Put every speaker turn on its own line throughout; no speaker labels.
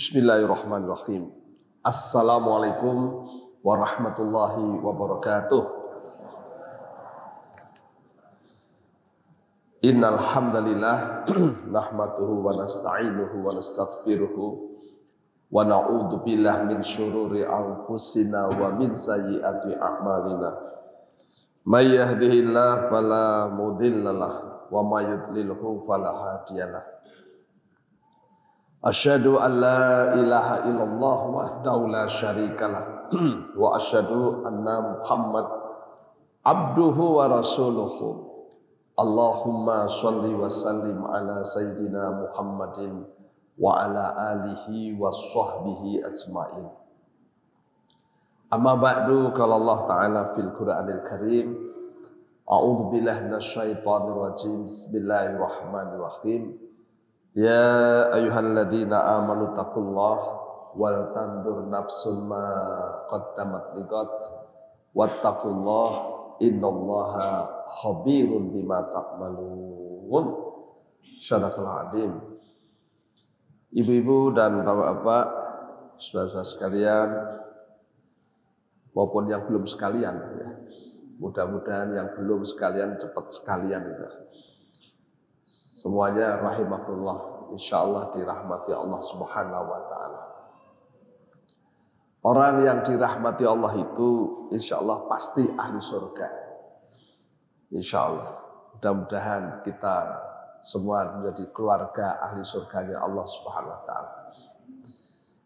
Bismillahirrahmanirrahim. Assalamualaikum warahmatullahi wabarakatuh. Innal hamdalillah nahmaduhu wa nasta'inuhu wa nastaghfiruhu wa na'udzu billahi min syururi anfusina wa min sayyiati a'malina. May yahdihillahu fala mudhillalah wa may yudlilhu fala hadiyalah. Asyhadu an la ilaha illallah wahdahu la syarikalah wa asyhadu anna Muhammad abduhu wa rasuluhu. Allahumma shalli wa sallim ala sayyidina Muhammadin wa ala alihi wa sahbihi ajma'in. Amma ba'du, qala Allah ta'ala fil Qur'anil Karim, a'udzu billahi minasyaitonir rajim. Bismillahirrahmanirrahim. Ya ayyuhalladzina amanu taqullaha wal tandur nafsum ma qaddamat liqad wattaqullaha innallaha khabirun bima ta'malun. Sadaqallahul azim. Ibu-ibu dan bapak-bapak, saudara-saudara sekalian maupun yang belum sekalian ya. Mudah-mudahan yang belum sekalian cepat sekalian itu. Semuanya rahimahullah, insyaallah dirahmati Allah Subhanahu wa taala. Orang yang dirahmati Allah itu insyaallah pasti ahli surga. Insyaallah. Mudah-mudahan kita semua menjadi keluarga ahli surganya Allah Subhanahu wa taala.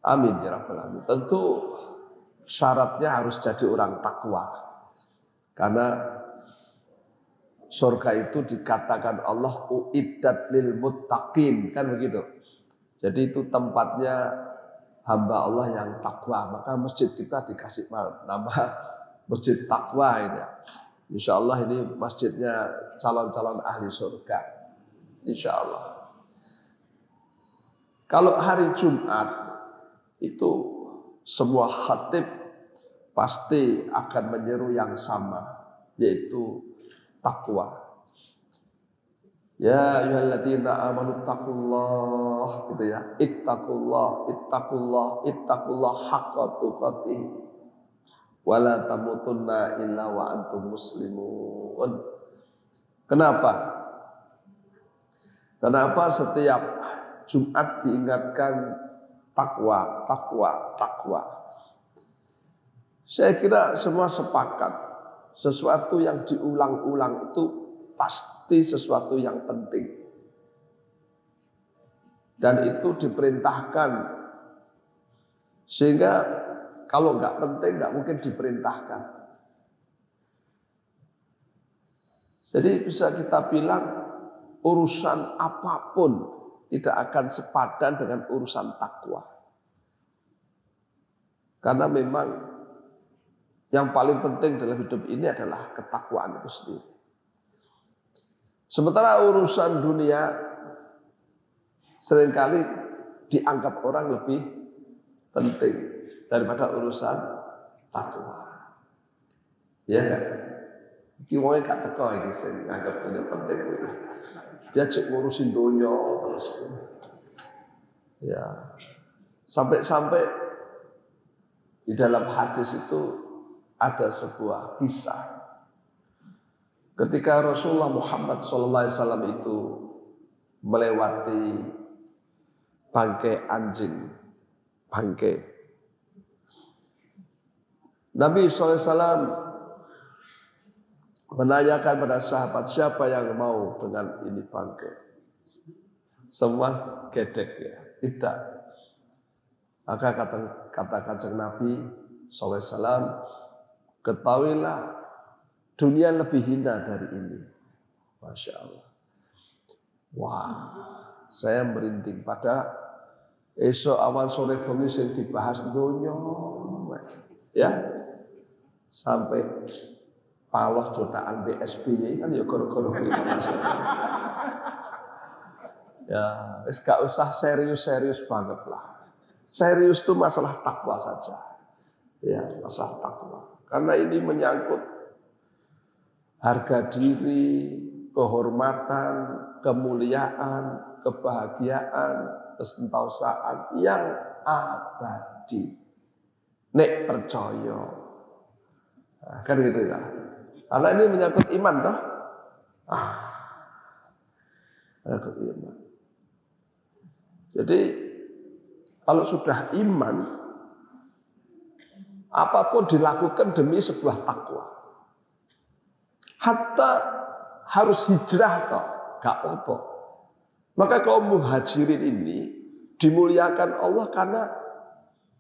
Amin ya rabbal alamin. Tentu syaratnya harus jadi orang takwa. Karena surga itu dikatakan Allah uiddat lil muttaqin, kan begitu. Jadi itu tempatnya hamba Allah yang takwa. Maka masjid kita dikasih nama Masjid Takwa ini. Insyaallah ini masjidnya calon-calon ahli surga. Insyaallah. Kalau hari Jumat itu semua khatib pasti akan menyeru yang sama, yaitu takwa. Ya ayyuhalladzina amanu taqullah, gitu ya. Ittaqullah haqqa tuqatih wa la tamutunna illa wa antum muslimun. Kenapa? Kenapa setiap Jumat diingatkan takwa? Saya kira semua sepakat. Sesuatu yang diulang-ulang itu pasti sesuatu yang penting. Dan itu diperintahkan. Sehingga kalau nggak penting nggak mungkin diperintahkan. Jadi bisa kita bilang urusan apapun tidak akan sepadan dengan urusan takwa. Karena memang yang paling penting dalam hidup ini adalah ketakwaan itu sendiri. Sementara urusan dunia seringkali dianggap orang lebih penting daripada urusan takwa. Ya enggak? Iki wong gak teko iki sing anggap penting. Dia cek ngurusin dunia terus. Ya. Sampai-sampai di dalam hadis itu ada sebuah kisah ketika Rasulullah Muhammad SAW itu melewati bangkai anjing, Nabi SAW menanyakan pada sahabat, siapa yang mau dengan ini bangkai? Semua gedek ya, tidak. Maka kata Kanjeng Nabi SAW, ketahuilah dunia lebih hina dari ini. Masya Allah. Wah, saya merinding pada esok awal sore bengi sing dibahas dunia. Ya, sampai paloh jotaan BSB kan ya goro-goro kuwi. Ya, wis gak usah serius-serius banget lah. Serius itu masalah takwa saja. Ya, masalah takwa. Karena ini menyangkut harga diri, kehormatan, kemuliaan, kebahagiaan, kesentausaan yang abadi. Nek percaya. Nah, kan gitu ya. Karena ini menyangkut iman toh. Menyangkut iman. Jadi kalau sudah iman, apapun dilakukan demi sebuah takwa. Hatta harus hijrah toh, gak apa-apa. Maka kaum muhajirin ini dimuliakan Allah karena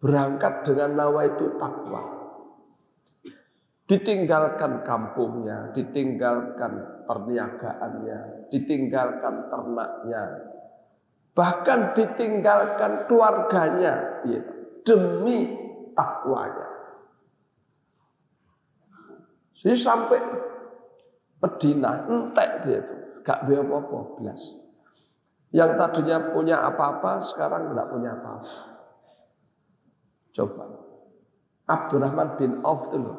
berangkat dengan nawaitu takwa. Ditinggalkan kampungnya, ditinggalkan perniagaannya, ditinggalkan ternaknya, bahkan ditinggalkan keluarganya demi takwanya. Jadi sampai Madinah entek dia itu, gak punya apa-apa belas. Yang tadinya punya apa-apa sekarang enggak punya apa-apa. Coba Abdurrahman bin Auf itu loh,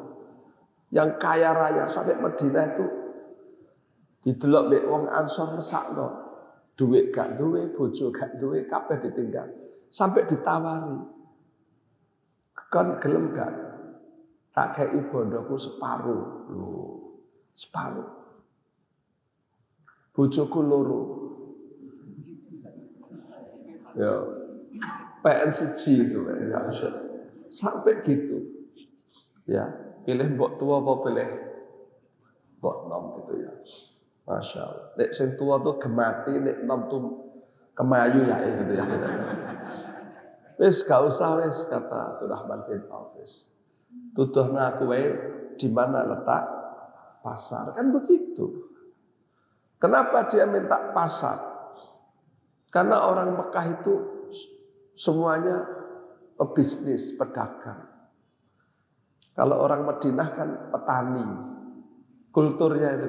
yang kaya raya sampai Madinah itu didelok mek wong Ansor mesakno, duit gak duwe, bojo gak duwe, kabeh ditinggal. Sampai ditawari, kon gelem gak tak kei bondoku separuh lho, separuh. Bojoku loro. Ya, PN1 itu ya, sampai gitu. Ya, pilih mbok tua apa pilih mbok nom gitu ya. Masya Allah. Nek sing tua tuh gemati, nek nom tuh kemayu ya gitu ya. Wis gak usah wis, kata Abdurrahman bin Auf. Tuduhna aku wae di mana letak pasar, kan begitu. Kenapa dia minta pasar? Karena orang Mekah itu semuanya pebisnis, pedagang. Kalau orang Madinah kan petani. Kulturnya itu.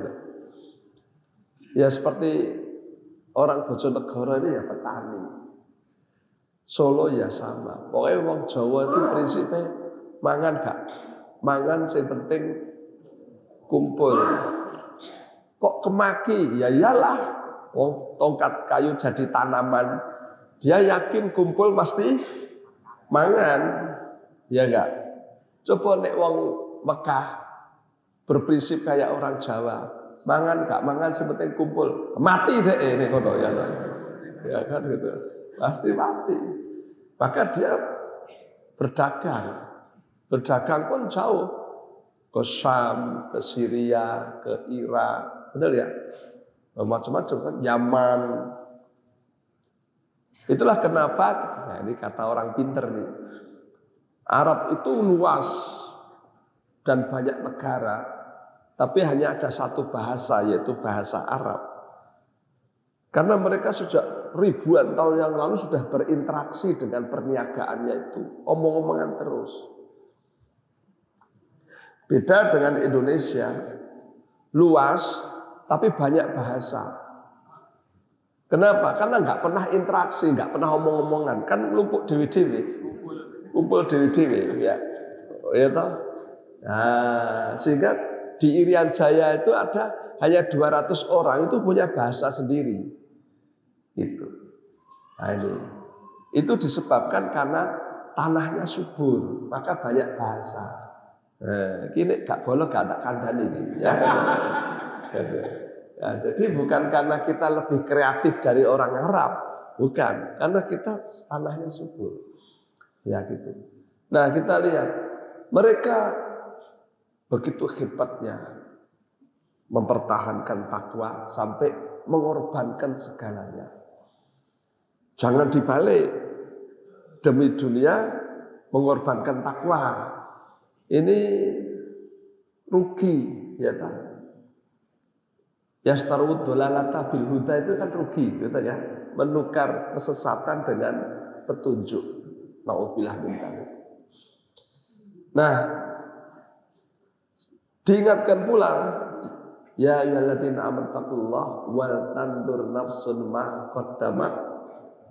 Ya seperti orang Bojonegoro ini ya petani. Solo ya sama. Pokoknya wong Jawa itu prinsipnya mangan gak? Mangan yang penting kumpul. Kok kemaki? Ya iyalah. Wong tongkat kayu jadi tanaman. Dia yakin kumpul pasti mangan. Ya enggak? Coba nek wong Mekah berprinsip kayak orang Jawa. Mangan gak mangan sepenting kumpul. Mati deh ini kono ya. Ya kan gitu. Pasti mati. Maka dia berdagang. Berdagang pun jauh. Ke Syam, ke Syria, ke Irak. Betul ya? Macam-macam kan, Yaman. Itulah kenapa, nah ini kata orang pinter nih, Arab itu luas dan banyak negara, tapi hanya ada satu bahasa, yaitu bahasa Arab. Karena mereka sejak ribuan tahun yang lalu sudah berinteraksi dengan perniagaannya itu, omong-omongan terus. Beda dengan Indonesia, luas tapi banyak bahasa. Kenapa? Karena nggak pernah interaksi, nggak pernah omong-omongan, kan lumpuk dewi-dewi, kumpul dewi-dewi, ya, ya toh. Nah, sehingga di Irian Jaya itu ada hanya 200 orang itu punya bahasa sendiri, gitu. Nah ini, itu disebabkan karena tanahnya subur, maka banyak bahasa. Kini gak boleh gak tak kandani ini. Ya. Ya, jadi bukan karena kita lebih kreatif dari orang Arab, bukan, karena kita tanahnya subur. Ya gitu. Nah kita lihat mereka begitu hebatnya mempertahankan takwa sampai mengorbankan segalanya. Jangan dibalik, demi dunia mengorbankan takwa. Ini rugi, ya tak? Yastarud dolalata bil huda itu kan rugi, gitu ya. Menukar kesesatan dengan petunjuk. Nauzubillah min dzalik. Nah, diingatkan pula, ya ayyuhalladzina amanu taqullaha wal tandur nafsun ma qaddamat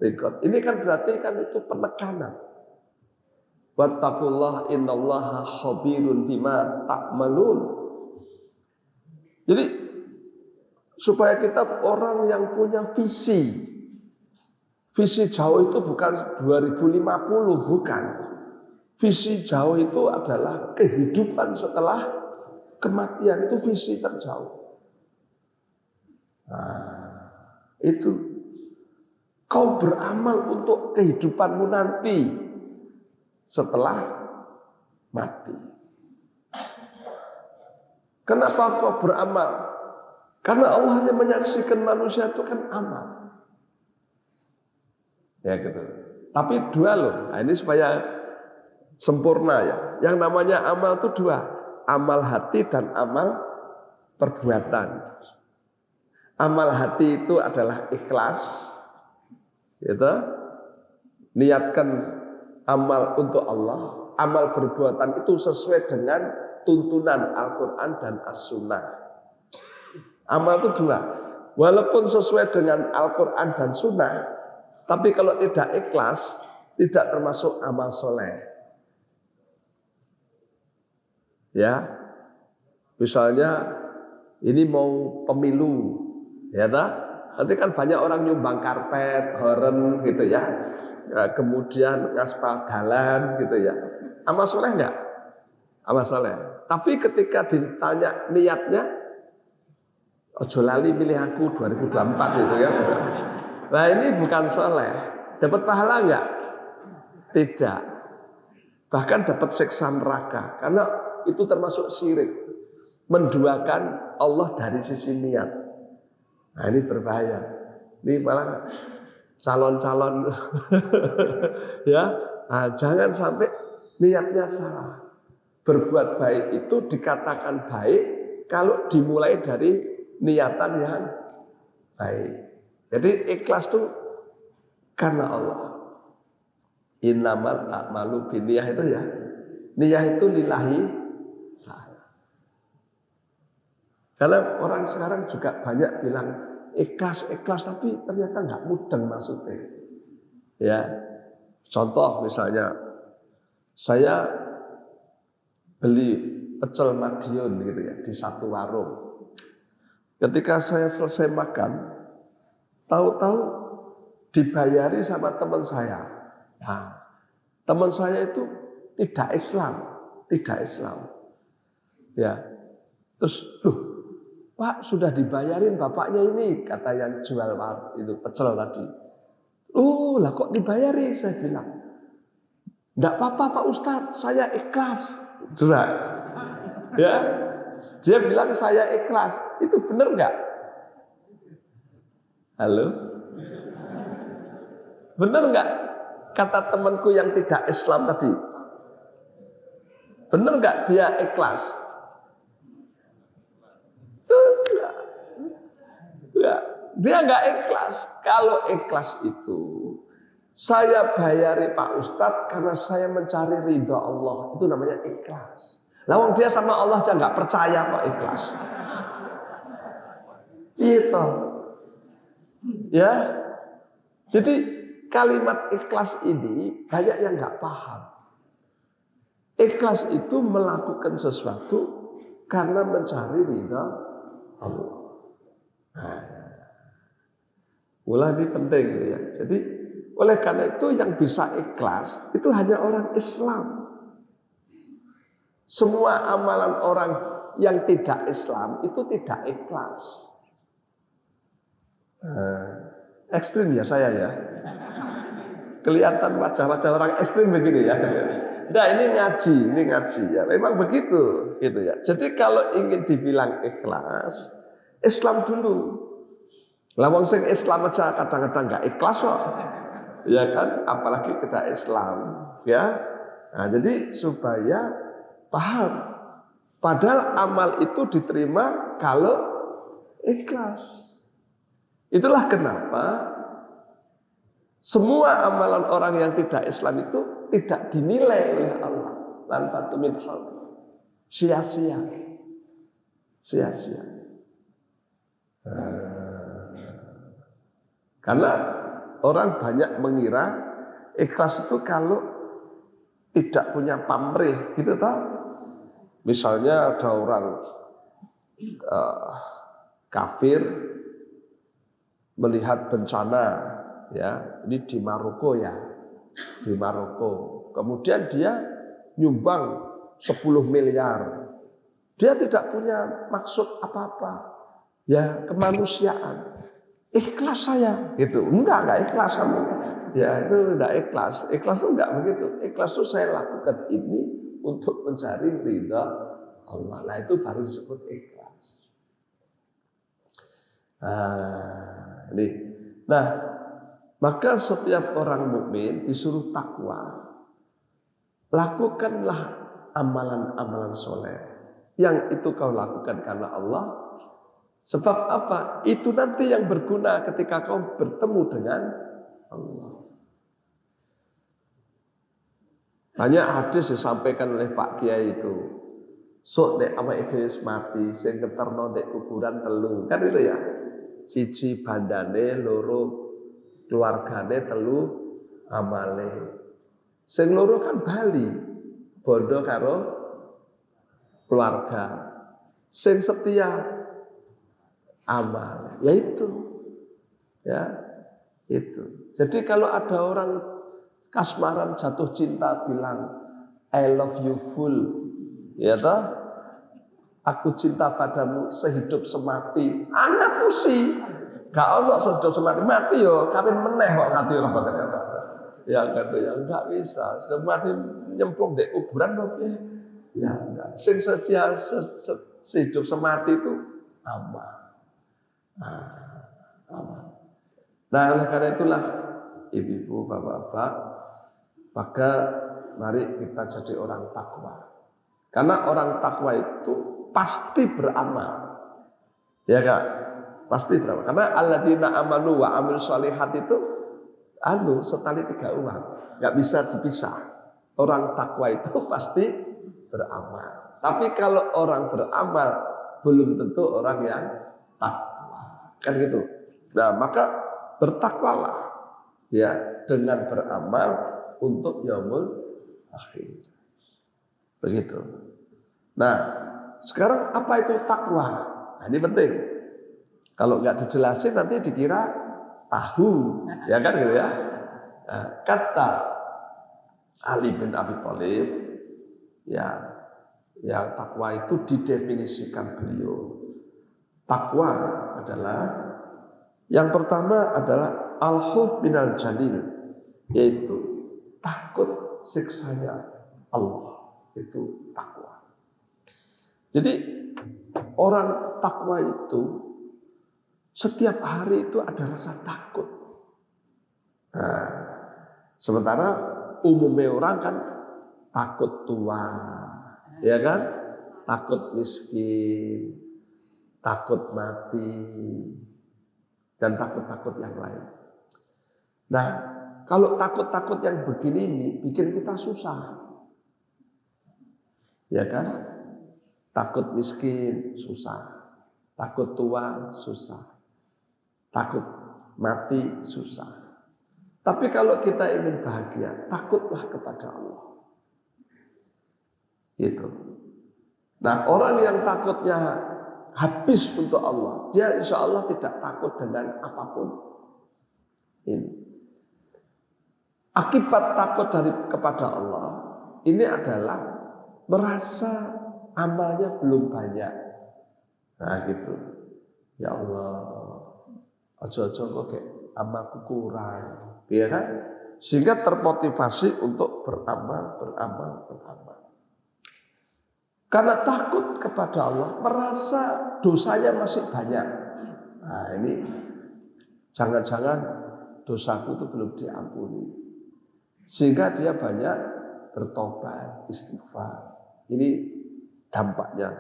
liqad. Ini kan berarti kan itu penekanan. Wattaqullaha innallaha khabirun bima ta'malun. Jadi supaya kita orang yang punya visi, Visi jauh itu bukan 2050, bukan. Visi jauh itu adalah kehidupan setelah kematian, itu visi terjauh. Nah, itu kau beramal untuk kehidupanmu nanti setelah mati. Kenapa kau beramal? Karena Allah hanya menyaksikan manusia itu kan amal. Ya gitu. Tapi dua loh. Nah, ini supaya sempurna ya. Yang namanya amal itu dua. Amal hati dan amal perbuatan. Amal hati itu adalah ikhlas. Gitu. Niatkan amal untuk Allah. Amal perbuatan itu sesuai dengan tuntunan Al-Quran dan As-Sunnah. Amal itu dua. Walaupun sesuai dengan Al-Quran dan Sunnah, tapi kalau tidak ikhlas, tidak termasuk amal soleh. Ya, misalnya ini mau pemilu, ya tak? Nanti kan banyak orang nyumbang karpet, horen gitu ya. Kemudian ngaspal jalan gitu ya. Amal soleh enggak? Amal soleh. Tapi ketika ditanya niatnya, ojo lali milih aku 2024 gitu ya. Nah ini bukan soleh. Dapat pahala enggak? Tidak. Bahkan dapat siksa neraka. Karena itu termasuk syirik. Menduakan Allah dari sisi niat. Nah ini berbahaya. Ini malah calon-calon ya. Nah, jangan sampai niatnya salah. Berbuat baik itu dikatakan baik kalau dimulai dari niatan yang baik. Jadi ikhlas itu karena Allah. Innamal a'malu binniyah itu ya. Niyah itu lillahi. Karena orang sekarang juga banyak bilang ikhlas, tapi ternyata nggak mudeng maksudnya. Ya. Contoh misalnya saya beli pecel Madiun gitu ya di satu warung. Ketika saya selesai makan, tahu-tahu dibayari sama teman saya. Nah, teman saya itu tidak Islam. Ya. Terus, Pak sudah dibayarin bapaknya ini, kata yang jual itu pecel tadi. Lah kok dibayari? Saya bilang. Enggak apa-apa Pak Ustadz, saya ikhlas. Sudah. Ya. Dia bilang saya ikhlas. Itu benar enggak? Halo? Benar enggak? Kata temanku yang tidak Islam tadi. Benar enggak dia ikhlas? Enggak. Dia enggak ikhlas. Kalau ikhlas itu saya bayari Pak Ustadz karena saya mencari ridha Allah. Itu namanya ikhlas. Lawang dia sama Allah aja nggak percaya kok ikhlas. Gitu. Ya. Jadi kalimat ikhlas ini banyak yang nggak paham. Ikhlas itu melakukan sesuatu karena mencari ridha Allah. Nah, ini penting ya. Jadi oleh karena itu yang bisa ikhlas itu hanya orang Islam. Semua amalan orang yang tidak Islam itu tidak ikhlas. Ekstrim ya saya ya. Kelihatan wajah-wajah orang ekstrim begini ya. Nah ini ngaji ya. Memang begitu gitu ya. Jadi kalau ingin dibilang ikhlas, Islam dulu. Lawang sing Islam aja kadang-kadang nggak ikhlas kok. Ya kan, apalagi kita Islam, ya. Nah, jadi supaya paham. Padahal amal itu diterima kalau ikhlas. Itulah kenapa semua amalan orang yang tidak Islam itu tidak dinilai oleh Allah. Lan min hal. Sia-sia. Sia-sia. Karena orang banyak mengira ikhlas itu kalau tidak punya pamrih, gitu toh. Misalnya ada orang kafir melihat bencana ya, ini di Maroko ya, di Maroko. Kemudian dia nyumbang 10 miliar. Dia tidak punya maksud apa-apa, ya kemanusiaan. Ikhlas saya, gitu. Enggak ikhlas kamu. Ya itu enggak ikhlas. Ikhlas itu enggak begitu. Ikhlas itu saya lakukan ini untuk mencari ridha Allah. Nah itu baru disebut ikhlas. Ini. Nah, maka setiap orang mukmin disuruh takwa. Lakukanlah amalan-amalan soleh. Yang itu kau lakukan karena Allah. Sebab apa? Itu nanti yang berguna ketika kau bertemu dengan Allah. Banyak hadis disampaikan oleh Pak Kiai itu. Sok nek awake dhewe mati, sing keterno nek kuburan telu. Kan itu ya. Siji bandane, loro keluargane, telu amale. Sing loro kan bali, bondo karo keluarga. Sing setia amal, yaitu ya itu. Jadi kalau ada orang kasmaran jatuh cinta bilang I love you full, ya toh, aku cinta padamu sehidup semati, anak pusi, gak ono sehidup semati, mati yo kawin meneh kok ngati ora kata. Ya kata ya enggak bisa, sudah mati nyemplung di kuburan kok ya enggak. Sing sehidup semati itu amal. Nah, oleh karena itulah ibu-ibu, bapak-bapak, maka mari kita jadi orang takwa. Karena orang takwa itu pasti beramal. Ya Kak, pasti beramal. Karena alladzina amanu wa amilus shalihat itu setali 3 uang, nggak bisa dipisah. Orang takwa itu pasti beramal. Tapi kalau orang beramal belum tentu orang yang takwa. Kan gitu. Nah, maka bertakwalah ya dengan beramal untuk yaumul akhir. Begitu. Nah, sekarang apa itu takwa? Nah, ini penting. Kalau nggak dijelasin nanti dikira tahu, ya kan gitu ya. Nah, kata Ali bin Abi Thalib, ya takwa itu didefinisikan beliau. Takwa adalah yang pertama adalah al-khauf minal jalil, yaitu takut siksanya Allah, itu takwa. Jadi orang takwa itu setiap hari itu ada rasa takut. Nah, sementara umumnya orang kan takut tua, ya kan? Takut miskin, takut mati, dan takut-takut yang lain. Nah, kalau takut-takut yang begini ini bikin kita susah. Ya kan? Takut miskin susah, takut tua susah, takut mati susah. Tapi kalau kita ingin bahagia, takutlah kepada Allah. Gitu. Nah, orang yang takutnya habis untuk Allah, dia insya Allah tidak takut dengan apapun. Ini akibat takut kepada Allah ini adalah merasa amalnya belum banyak. Nah gitu. Ya Allah, ojo-ojo kok kayak amalku kurang, ya kan? Sehingga termotivasi untuk beramal. Karena takut kepada Allah, merasa dosanya masih banyak. Nah ini jangan-jangan dosaku itu belum diampuni. Sehingga dia banyak bertobat, istighfar. Ini dampaknya.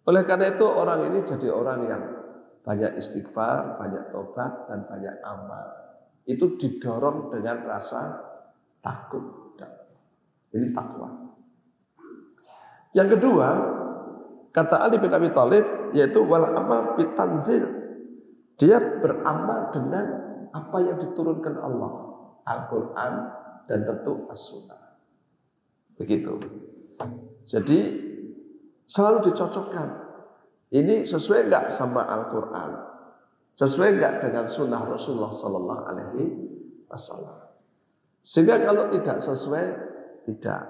Oleh karena itu orang ini jadi orang yang banyak istighfar, banyak tobat, dan banyak amal. Itu didorong dengan rasa takut. Ini takwa. Yang kedua, kata Ali bin Abi Thalib, yaitu wal amal bitanzil. Dia beramal dengan apa yang diturunkan Allah, Al-Quran dan tentu As-Sunnah. Begitu. Jadi selalu dicocokkan. Ini sesuai enggak sama Al-Quran? Sesuai enggak dengan sunnah Rasulullah Sallallahu Alaihi Wasallam. Sehingga kalau tidak sesuai, tidak.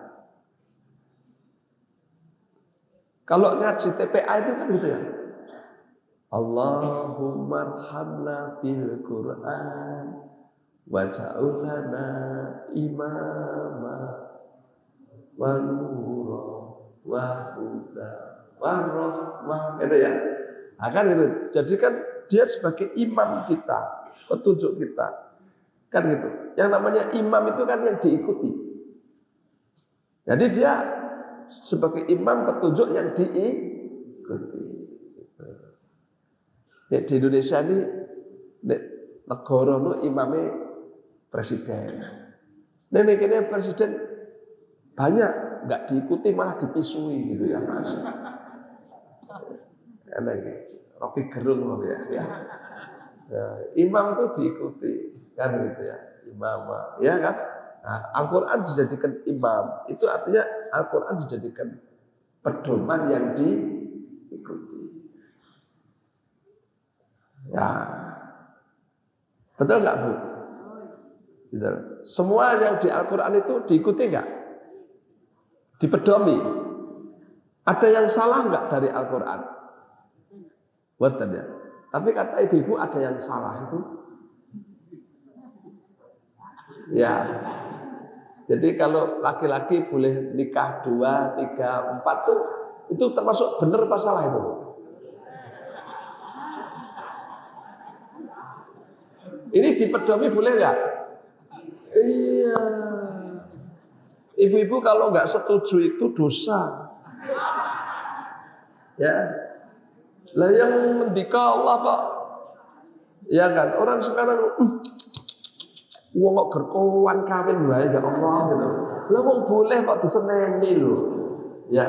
Kalau ngaji TPA itu kan gitu ya. Allahumma arhamna bil Qur'an waj'al lana imama wa nura wa huda wa rahmah, gitu ya. Akan gitu. Jadi kan dia sebagai imam kita, petunjuk kita. Kan gitu. Yang namanya imam itu kan yang diikuti. Jadi dia sebagai imam petunjuk yang diikuti. Di Indonesia ini negara itu imamnya presiden. Ini kayaknya presiden banyak nggak diikuti malah dipisui gitu ya Mas. Enak gitu. Rocky Gerung ya. Nah, imam itu diikuti kan gitu ya, imam ya kan. Nah, Al-Quran dijadikan imam itu artinya Al-Quran dijadikan pedoman yang diikuti. Ya, betul nggak Bu? Gitu. Semua yang di Al-Quran itu diikuti nggak? Dipedomi. Ada yang salah nggak dari Al-Quran? Betul ya. Tapi kata ibu-ibu ada yang salah itu. Ya. Jadi kalau laki-laki boleh nikah 2, 3, 4 tuh itu termasuk benar apa salah itu? Ini dipedomi boleh nggak? Iya. Ibu-ibu kalau nggak setuju itu dosa. Ya. Lah yang mendika Allah kok. Ya kan, orang sekarang wong kok gerkowan kawin wae ya Allah gitu. Lah wong boleh kok diseneni lho. Ya.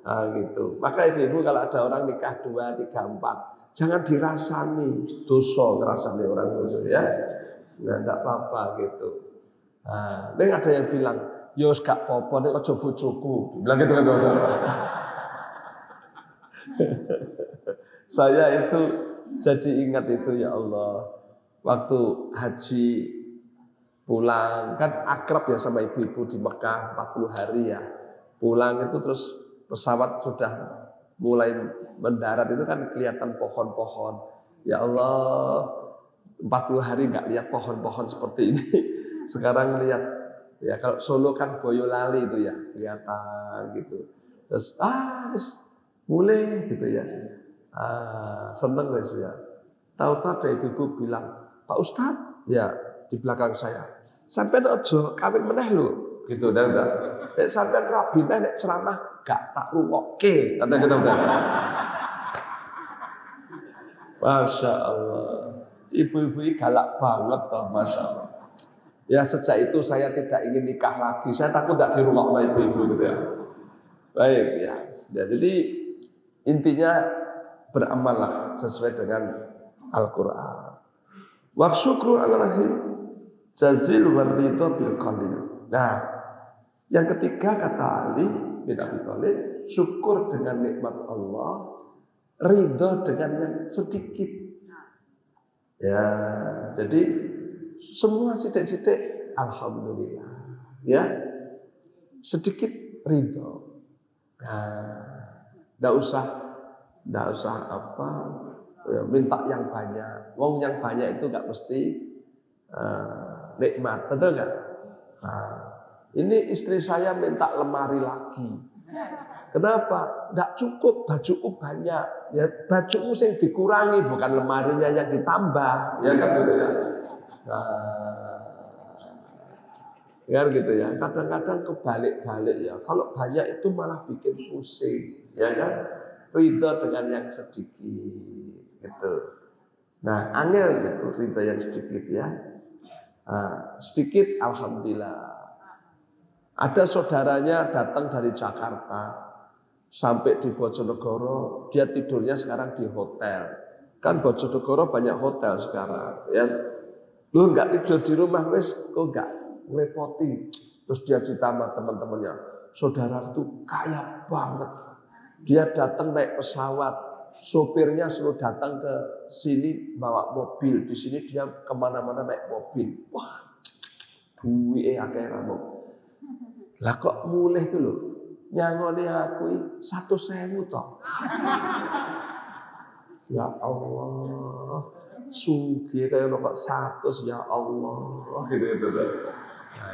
Nah, gitu. Maka ibu-ibu kalau ada orang nikah 2, 3, 4, jangan dirasani dosa ngerasani orang dulu ya. Nah, enggak apa-apa gitu. Nah, ini ada yang bilang, "Yo wis gak apa-apa nek aja bojoku." Bilang gitu kan. Saya itu jadi ingat itu ya Allah. Waktu haji pulang kan akrab ya sama ibu-ibu di Mekah 40 hari ya. Pulang itu terus pesawat sudah mulai mendarat itu kan kelihatan pohon-pohon. Ya Allah, 40 hari nggak lihat pohon-pohon seperti ini. Sekarang lihat ya kalau Solo kan Boyolali itu ya kelihatan gitu. Terus mulai gitu ya. Seneng guys ya. Tahu-tahu ada ibu bilang, Pak Ustadz, ya di belakang saya. Sampai ojo kawin meneh lho, gitu dah. Sampai rabi nek ceramah gak tak rungokke, kata kita udah. Masya Allah, ibu-ibu ini galak banget toh, Masya Allah. Ya sejak itu saya tidak ingin nikah lagi. Saya takut tak dirungok oleh ibu-ibu gitu ya. Baik ya. Jadi intinya beramallah sesuai dengan Al-Quran. Wa syukru alallahi jazil waridho bil qalil. Nah, yang ketiga kata Ali bin Abi Thalib, syukur dengan nikmat Allah, ridho dengan yang sedikit. Ya, jadi semua sidik-sidik alhamdulillah. Ya, sedikit ridho. Nah, enggak usah apa ya, minta yang banyak. Wong yang banyak itu nggak mesti nikmat, betul nggak? Nah, ini istri saya minta lemari lagi. Kenapa? Nggak cukup baju banyak. Ya bajumu yang dikurangi, bukan lemarinya yang ditambah, ya kan gitu ya. Kan gitu ya. Kadang-kadang kebalik-balik ya. Kalau banyak itu malah bikin pusing, ya kan? Ridho dengan yang sedikit gitu. Nah, angel gitu ridho yang sedikit ya. Sedikit alhamdulillah. Ada saudaranya datang dari Jakarta sampai di Bojonegoro, dia tidurnya sekarang di hotel. Kan Bojonegoro banyak hotel sekarang ya. Lu enggak tidur di rumah wes kok enggak ngerepoti. Terus dia cerita sama teman-temannya, saudara itu kaya banget. Dia datang naik pesawat sopirnya suruh datang ke sini bawa mobil, di sini dia kemana-mana naik mobil. Wah, duwe akeh ramong. Lah kok mulih ku lho, nyangoni aku 100.000 toh. Ya Allah, sugih kaya kok 100 ya Allah gitu. Nah,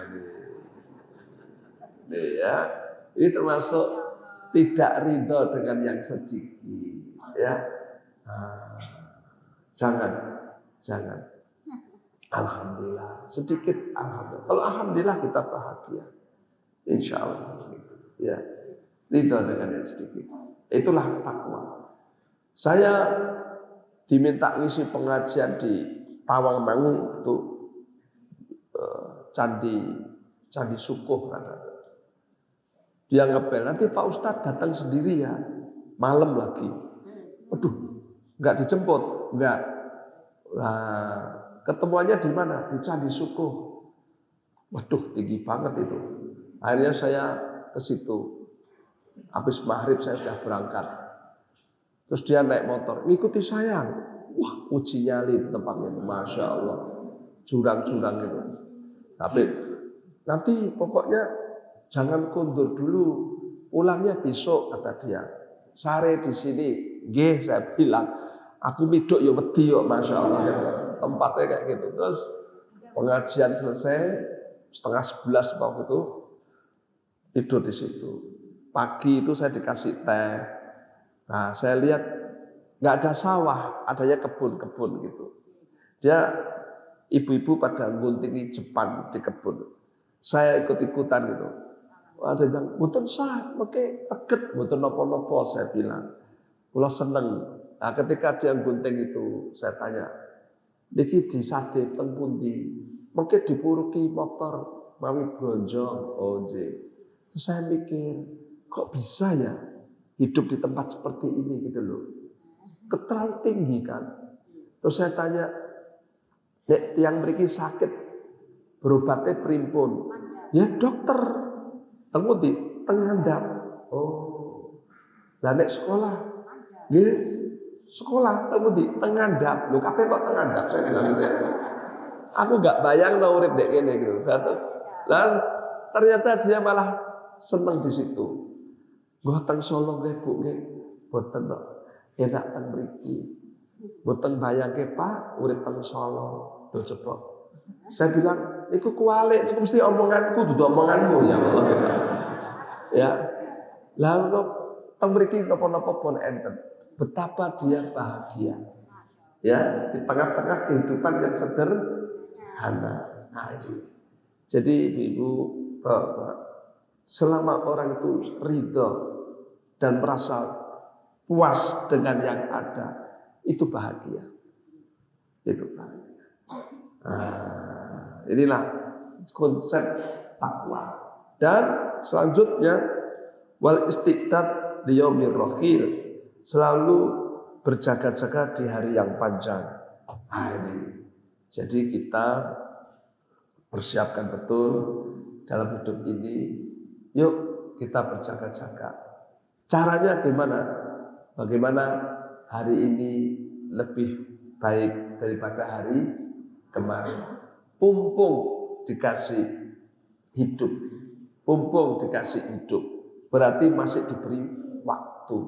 ini ya, ini termasuk tidak ridho dengan yang sedikit ya. Nah, jangan. Alhamdulillah, sedikit alhamdulillah. Kalau alhamdulillah kita bahagia. Insya Allah. Ya, ridho dengan yang sedikit. Itulah takwa. Saya diminta ngisi pengajian di Tawangmangu itu Candi Sukuh katanya. Dia ngebel, nanti Pak Ustadz datang sendiri ya, malam lagi. Waduh, nggak dijemput, nggak. Nah, ketemuannya di mana? Di Candi Sukuh. Waduh, tinggi banget itu. Akhirnya saya ke situ. Habis maghrib saya sudah berangkat. Terus dia naik motor, ngikuti saya. Wah, uji nyali tempatnya, masya Allah, jurang-jurang itu. Tapi nanti pokoknya jangan kundur dulu, pulangnya besok kata dia. Sare di sini, nggih saya bilang. Aku miduk yo wedi yo, masya Allah. Tempatnya kayak gitu. Terus pengajian selesai 10:30 waktu itu tidur di situ. Pagi itu saya dikasih teh. Nah, saya lihat nggak ada sawah, adanya kebun-kebun gitu. Dia ibu-ibu pada guntingi Jepang di kebun. Saya ikut-ikutan gitu. Wah, dia bilang, "Mboten sah, pakai teget, mboten nopo-nopo," saya bilang. Kula seneng. Nah, ketika dia gunting itu, saya tanya, "Niki disade teng pundi?" Mungkin dipuruki motor mawi bronjo. Oh, nggih. Terus saya mikir, kok bisa ya hidup di tempat seperti ini gitu loh. Terlalu tinggi kan. Terus saya tanya, "Nek tiang mriki sakit, berobatnya primpun?" "Ya dokter." "Teng pundi?" "Teng ngandhap." "Oh. Lah nek sekolah?" "Nggih, sekolah teng pundi?" "Teng ngandhap." "Lho kabeh kok teng ngandhap?" Saya bilang gitu ya. Aku enggak bayang no urip ndek kene gitu. Terus ternyata dia malah seneng di situ. Gua teng Solo nggih Bu nggih. Boten kok. Enak teng mriki. Boten bayangke Pak urip teng Solo. Tuh coba. Saya bilang, "Iku kualik, iku mesti omonganku dudu omonganmu ya Allah." Ya. Lalu teng mriki napa-napa pun enten. Betapa dia bahagia. Ya, di tengah-tengah kehidupan yang sederhana. Nah, itu. Jadi Ibu, Bapak, selama orang itu ridho dan merasa puas dengan yang ada, itu bahagia. Itu bahagia. Nah, inilah konsep takwa. Dan selanjutnya wal istiqdad liyaumir rakhil, selalu berjaga-jaga di hari yang panjang. Nah, ini. Jadi kita persiapkan betul dalam hidup ini. Yuk kita berjaga-jaga. Caranya gimana? Bagaimana hari ini lebih baik daripada hari kemarin. Pumpung dikasih hidup. Pumpung dikasih hidup. Berarti masih diberi waktu.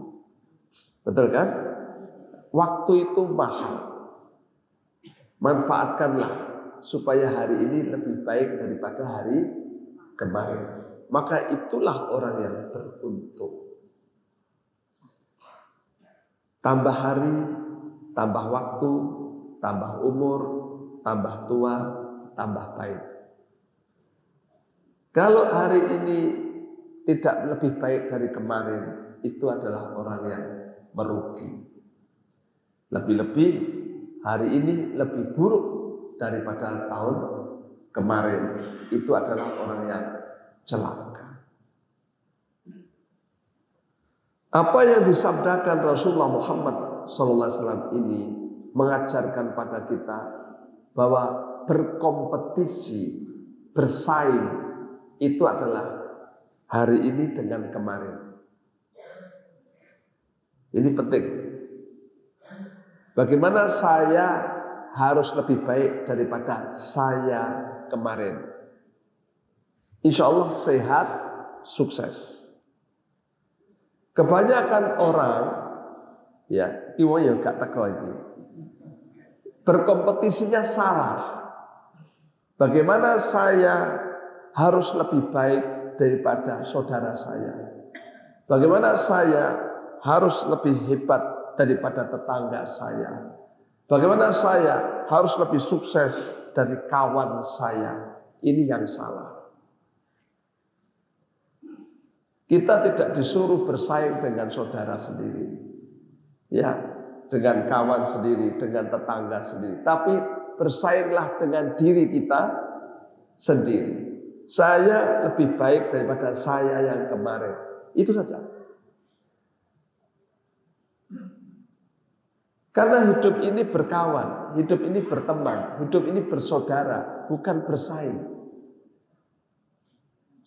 Betul kan? Waktu itu mahal. Manfaatkanlah supaya hari ini lebih baik daripada hari kemarin. Maka itulah orang yang beruntung. Tambah hari, tambah waktu, tambah umur, tambah tua, tambah baik. Kalau hari ini tidak lebih baik dari kemarin, itu adalah orang yang merugi. Lebih-lebih hari ini lebih buruk daripada tahun kemarin, itu adalah orang yang celaka. Apa yang disabdakan Rasulullah Muhammad SAW ini mengajarkan pada kita bahwa berkompetisi, bersaing itu adalah hari ini dengan kemarin. Ini penting. Bagaimana saya harus lebih baik daripada saya kemarin. Insya Allah sehat, sukses. Kebanyakan orang, ya, iwo ya gak teko ini, berkompetisinya salah. Bagaimana saya harus lebih baik daripada saudara saya? Bagaimana saya harus lebih hebat daripada tetangga saya? Bagaimana saya harus lebih sukses dari kawan saya? Ini yang salah. Kita tidak disuruh bersaing dengan saudara sendiri, ya, dengan kawan sendiri, dengan tetangga sendiri. Tapi bersainglah dengan diri kita sendiri. Saya lebih baik daripada saya yang kemarin. Itu saja. Karena hidup ini berkawan, hidup ini berteman, hidup ini bersaudara, bukan bersaing.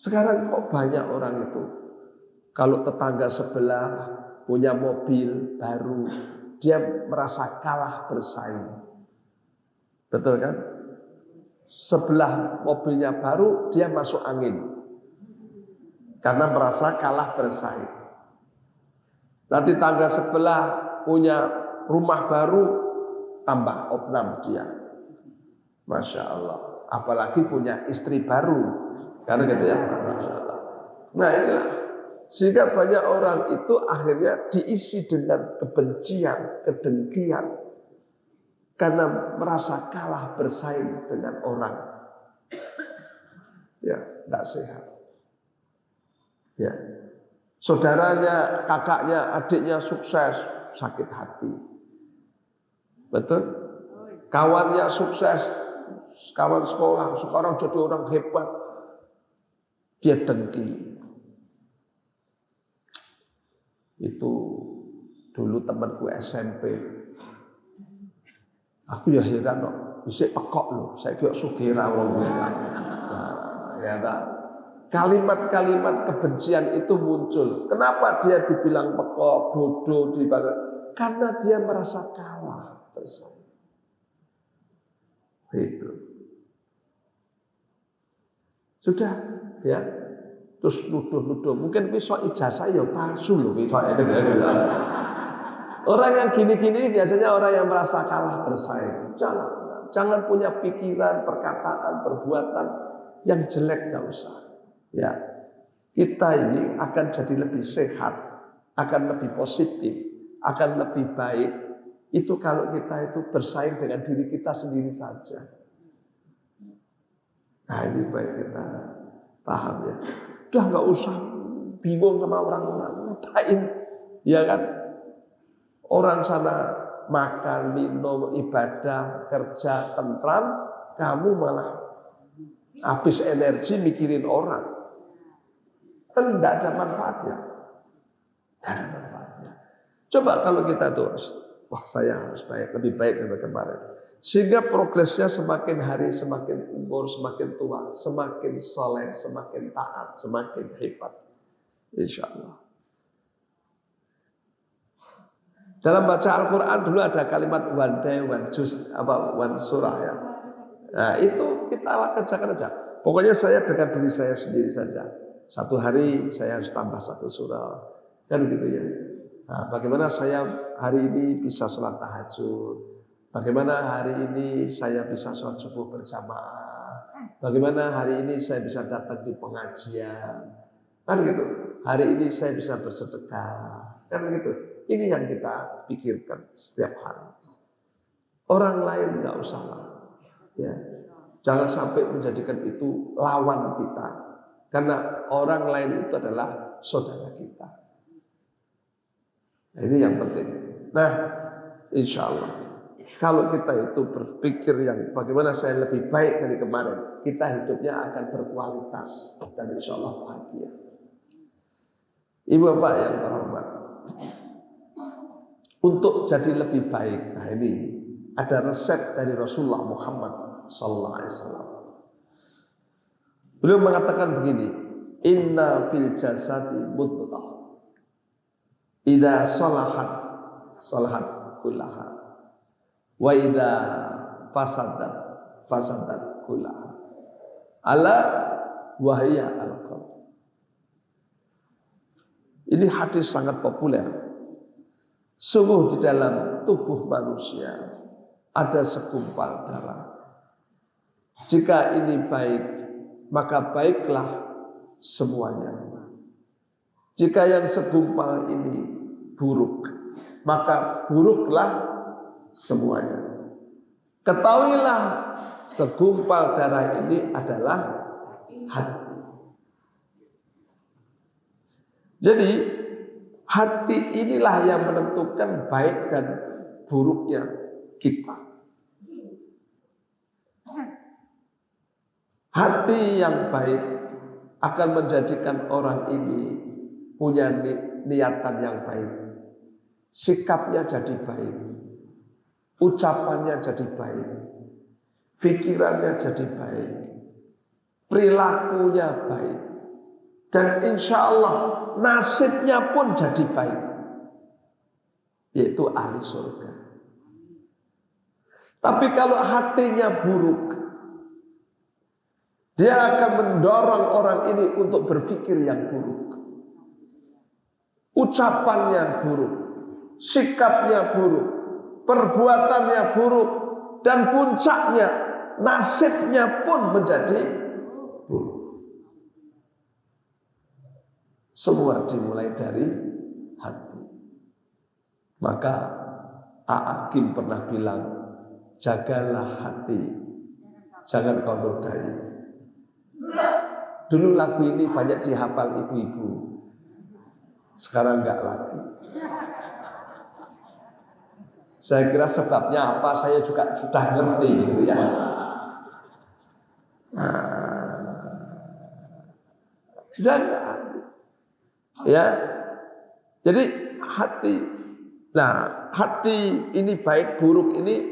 Sekarang kok banyak orang itu, kalau tetangga sebelah punya mobil baru, dia merasa kalah bersaing. Betul kan? Sebelah mobilnya baru, dia masuk angin. Karena merasa kalah bersaing. Nanti tangga sebelah punya rumah baru, tambah opnam dia. Masya Allah. Apalagi punya istri baru. Karena gitu ya, Masya Allah. Nah inilah. Sehingga banyak orang itu akhirnya diisi dengan kebencian, kedengkian. Karena merasa kalah bersaing dengan orang. Ya, tidak sehat. Ya. Saudaranya, kakaknya, adiknya sukses, sakit hati. Betul? Kawannya sukses, kawan sekolah, sekarang jadi orang hebat. Dia dengki. Itu dulu temanku SMP. Aku ya heran kok, bisa pekok loh. Saya kira sugih ra wong bilang. Ya tak. Kalimat-kalimat kebencian itu muncul. Kenapa dia dibilang pekok, bodoh, karena dia merasa kalah bersaing. Itu. Sudah, ya. Terus nuduh-nuduh. Mungkin besok ijazah ya palsu loh. Orang yang gini-gini biasanya orang yang merasa kalah bersaing. Jangan punya pikiran, perkataan, perbuatan yang jelek, gak usah. Ya, kita ini akan jadi lebih sehat, akan lebih positif, akan lebih baik. Itu kalau kita itu bersaing dengan diri kita sendiri saja. Nah ini baik kita paham ya. Udah nggak usah bingung sama orang-orang, ngapain? Ya kan? Orang sana makan, minum, ibadah, kerja, tentram, kamu malah habis energi mikirin orang. Kan tidak ada manfaatnya. Tidak ada manfaatnya. Coba kalau kita tuh, wah saya harus baik, lebih baik daripada kemarin. Sehingga progresnya semakin hari, semakin umur, semakin tua, semakin soleh, semakin taat, semakin hebat. Insya Allah. Dalam baca Al-Quran dulu ada kalimat one day, one juz, one surah ya. Nah itu kita kerjakan aja. Pokoknya saya dengan diri saya sendiri saja. Satu hari saya harus tambah satu surah. Kan gitu ya. Nah, bagaimana saya hari ini bisa sholat tahajud. Bagaimana hari ini saya bisa sholat subuh berjamaah. Bagaimana hari ini saya bisa datang di pengajian. Kan gitu. Hari ini saya bisa bersedekah. Kan gitu. Ini yang kita pikirkan setiap hari. Orang lain nggak usah lah. Ya. Jangan sampai menjadikan itu lawan kita. Karena orang lain itu adalah saudara kita. Nah, ini yang penting. Nah, insya Allah. Kalau kita itu berpikir yang bagaimana saya lebih baik dari kemarin, kita hidupnya akan berkualitas dan insya Allah bahagia. Ibu bapak yang terhormat, untuk jadi lebih baik, nah ini ada resep dari Rasulullah Muhammad Sallallahu Alaihi Wasallam. Beliau mengatakan begini, Inna fil jasadi mudghah, idza salahat salahat kullaha, Wa idza fasadat fasadat kullaha. Ala wahya al-qalb. Ini hadis sangat populer. Sungguh di dalam tubuh manusia ada segumpal darah. Jika ini baik, maka baiklah semuanya. Jika yang segumpal ini buruk, maka buruklah semuanya. Ketahuilah segumpal darah ini adalah hati. Jadi hati inilah yang menentukan baik dan buruknya kita. Hati yang baik akan menjadikan orang ini punya niatan yang baik. Sikapnya jadi baik. Ucapannya jadi baik. Pikirannya jadi baik. Perilakunya baik. Dan insya Allah nasibnya pun jadi baik. Yaitu ahli surga. Tapi kalau hatinya buruk, dia akan mendorong orang ini untuk berpikir yang buruk. Ucapannya buruk. Sikapnya buruk. Perbuatannya buruk. Dan puncaknya, nasibnya pun menjadi buruk. Semua dimulai dari hati. Maka A'agim pernah bilang, jagalah hati, jangan kau nodai. Dulu lagu ini banyak dihafal ibu-ibu. Sekarang enggak lagi. Saya kira sebabnya apa, saya juga sudah ngerti gitu ya. Jaga hati. Ya. Jadi hati. Nah, hati ini baik buruk ini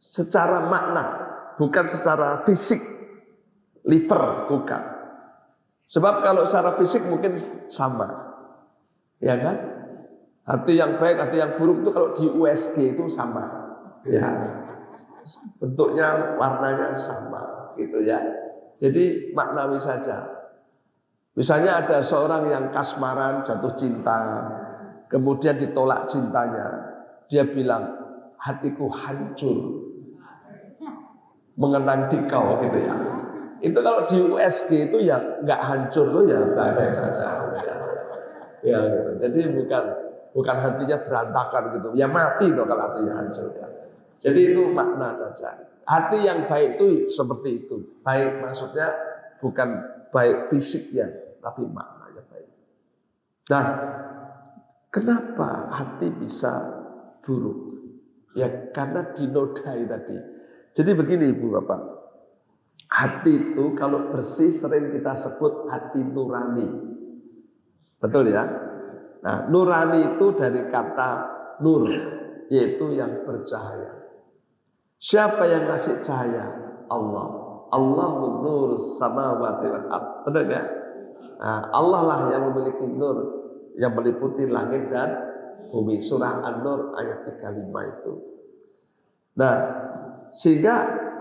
secara makna, bukan secara fisik. Liver bukan. Sebab kalau secara fisik mungkin sama. Ya kan? Hati yang baik, hati yang buruk itu kalau di USG itu sama. Ya. Bentuknya, warnanya sama gitu ya. Jadi maknawi saja. Misalnya ada seorang yang kasmaran, jatuh cinta, kemudian ditolak cintanya. Dia bilang, hatiku hancur mengenang dikau gitu ya. Itu kalau di USG itu ya nggak hancur loh ya, baik-baik saja. Ya, gitu. Jadi bukan hatinya berantakan gitu. Ya mati tuh kalau hatinya hancur ya. Jadi itu makna saja. Hati yang baik itu seperti itu. Baik maksudnya bukan baik fisiknya, tapi maknanya baik. Nah, kenapa hati bisa buruk? Ya karena dinodai tadi. Jadi begini Ibu Bapak. Hati itu kalau bersih sering kita sebut hati nurani. Betul ya? Nah, nurani itu dari kata nur, yaitu yang bercahaya. Siapa yang ngasih cahaya? Allah. Allahu nur samawati wal ardh. Betul ya? Nah, Allah lah yang memiliki nur yang meliputi langit dan bumi. Surah An-Nur ayat 35 itu. Nah, sehingga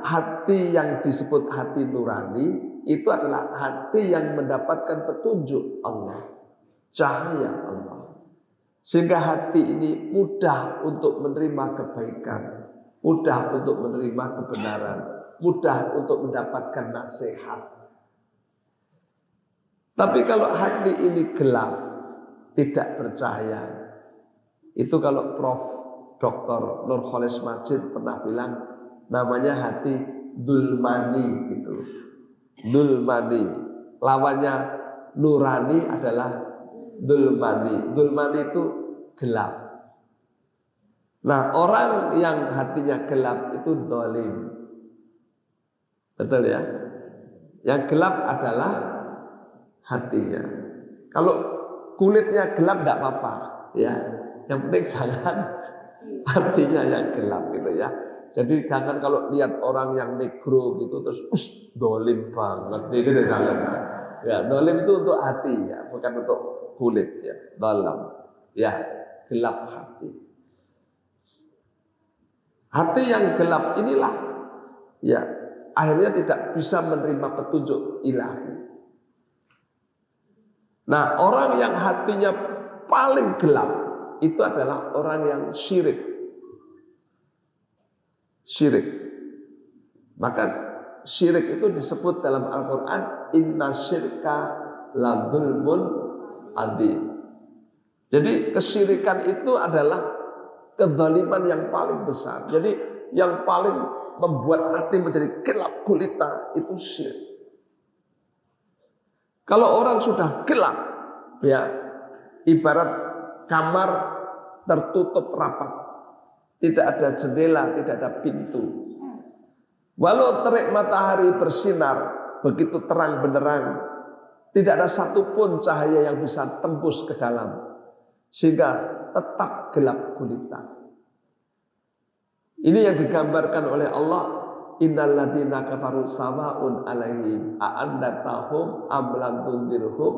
hati yang disebut hati nurani itu adalah hati yang mendapatkan petunjuk Allah, cahaya Allah. Sehingga hati ini mudah untuk menerima kebaikan, mudah untuk menerima kebenaran, mudah untuk mendapatkan nasihat. Tapi kalau hati ini gelap, tidak bercahaya, itu kalau Prof. Dr. Nurholis Majid pernah bilang namanya hati dulmani gitu. Dulmani. Lawannya nurani adalah dulmani. Dulmani itu gelap. Nah, orang yang hatinya gelap itu dolim. Betul ya? Yang gelap adalah hatinya. Kalau kulitnya gelap tidak apa-apa, ya. Yang penting jangan hatinya yang gelap gitu ya. Jadi jangan kalau lihat orang yang negro gitu terus dolim banget gitu jangan. Ya, dolim itu untuk hati ya, bukan untuk kulit ya. Dalam ya, gelap hati. Hati yang gelap inilah ya akhirnya tidak bisa menerima petunjuk ilahi. Nah, orang yang hatinya paling gelap itu adalah orang yang syirik. Syirik. Maka syirik itu disebut dalam Al-Quran, inna syirka la dzulmun adzim. Jadi kesyirikan itu adalah kezaliman yang paling besar. Jadi yang paling membuat hati menjadi gelap gulita itu syirik. Kalau orang sudah gelap, ya ibarat kamar tertutup rapat, tidak ada jendela, tidak ada pintu. Walau terik matahari bersinar begitu terang benderang, tidak ada satupun cahaya yang bisa tembus ke dalam, sehingga tetap gelap gulita. Ini yang digambarkan oleh Allah, innal ladzina kafaru sawaun alaihim a'andatahum am lam tundirhum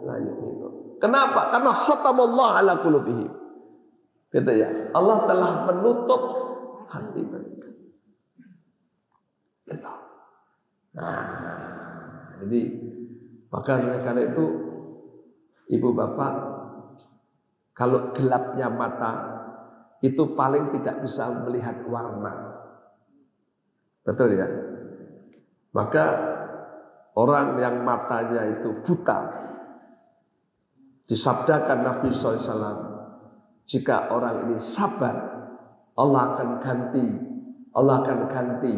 la yu'minun. Kenapa? Karena khatamallahu ala qulubihim. Gitu ya. Allah telah menutup hati mereka. Gitu. Nah, jadi karena itu ibu bapak, kalau gelapnya mata itu paling tidak bisa melihat warna. Betul ya? Maka orang yang matanya itu buta, disabdakan Nabi SAW, jika orang ini sabar, Allah akan ganti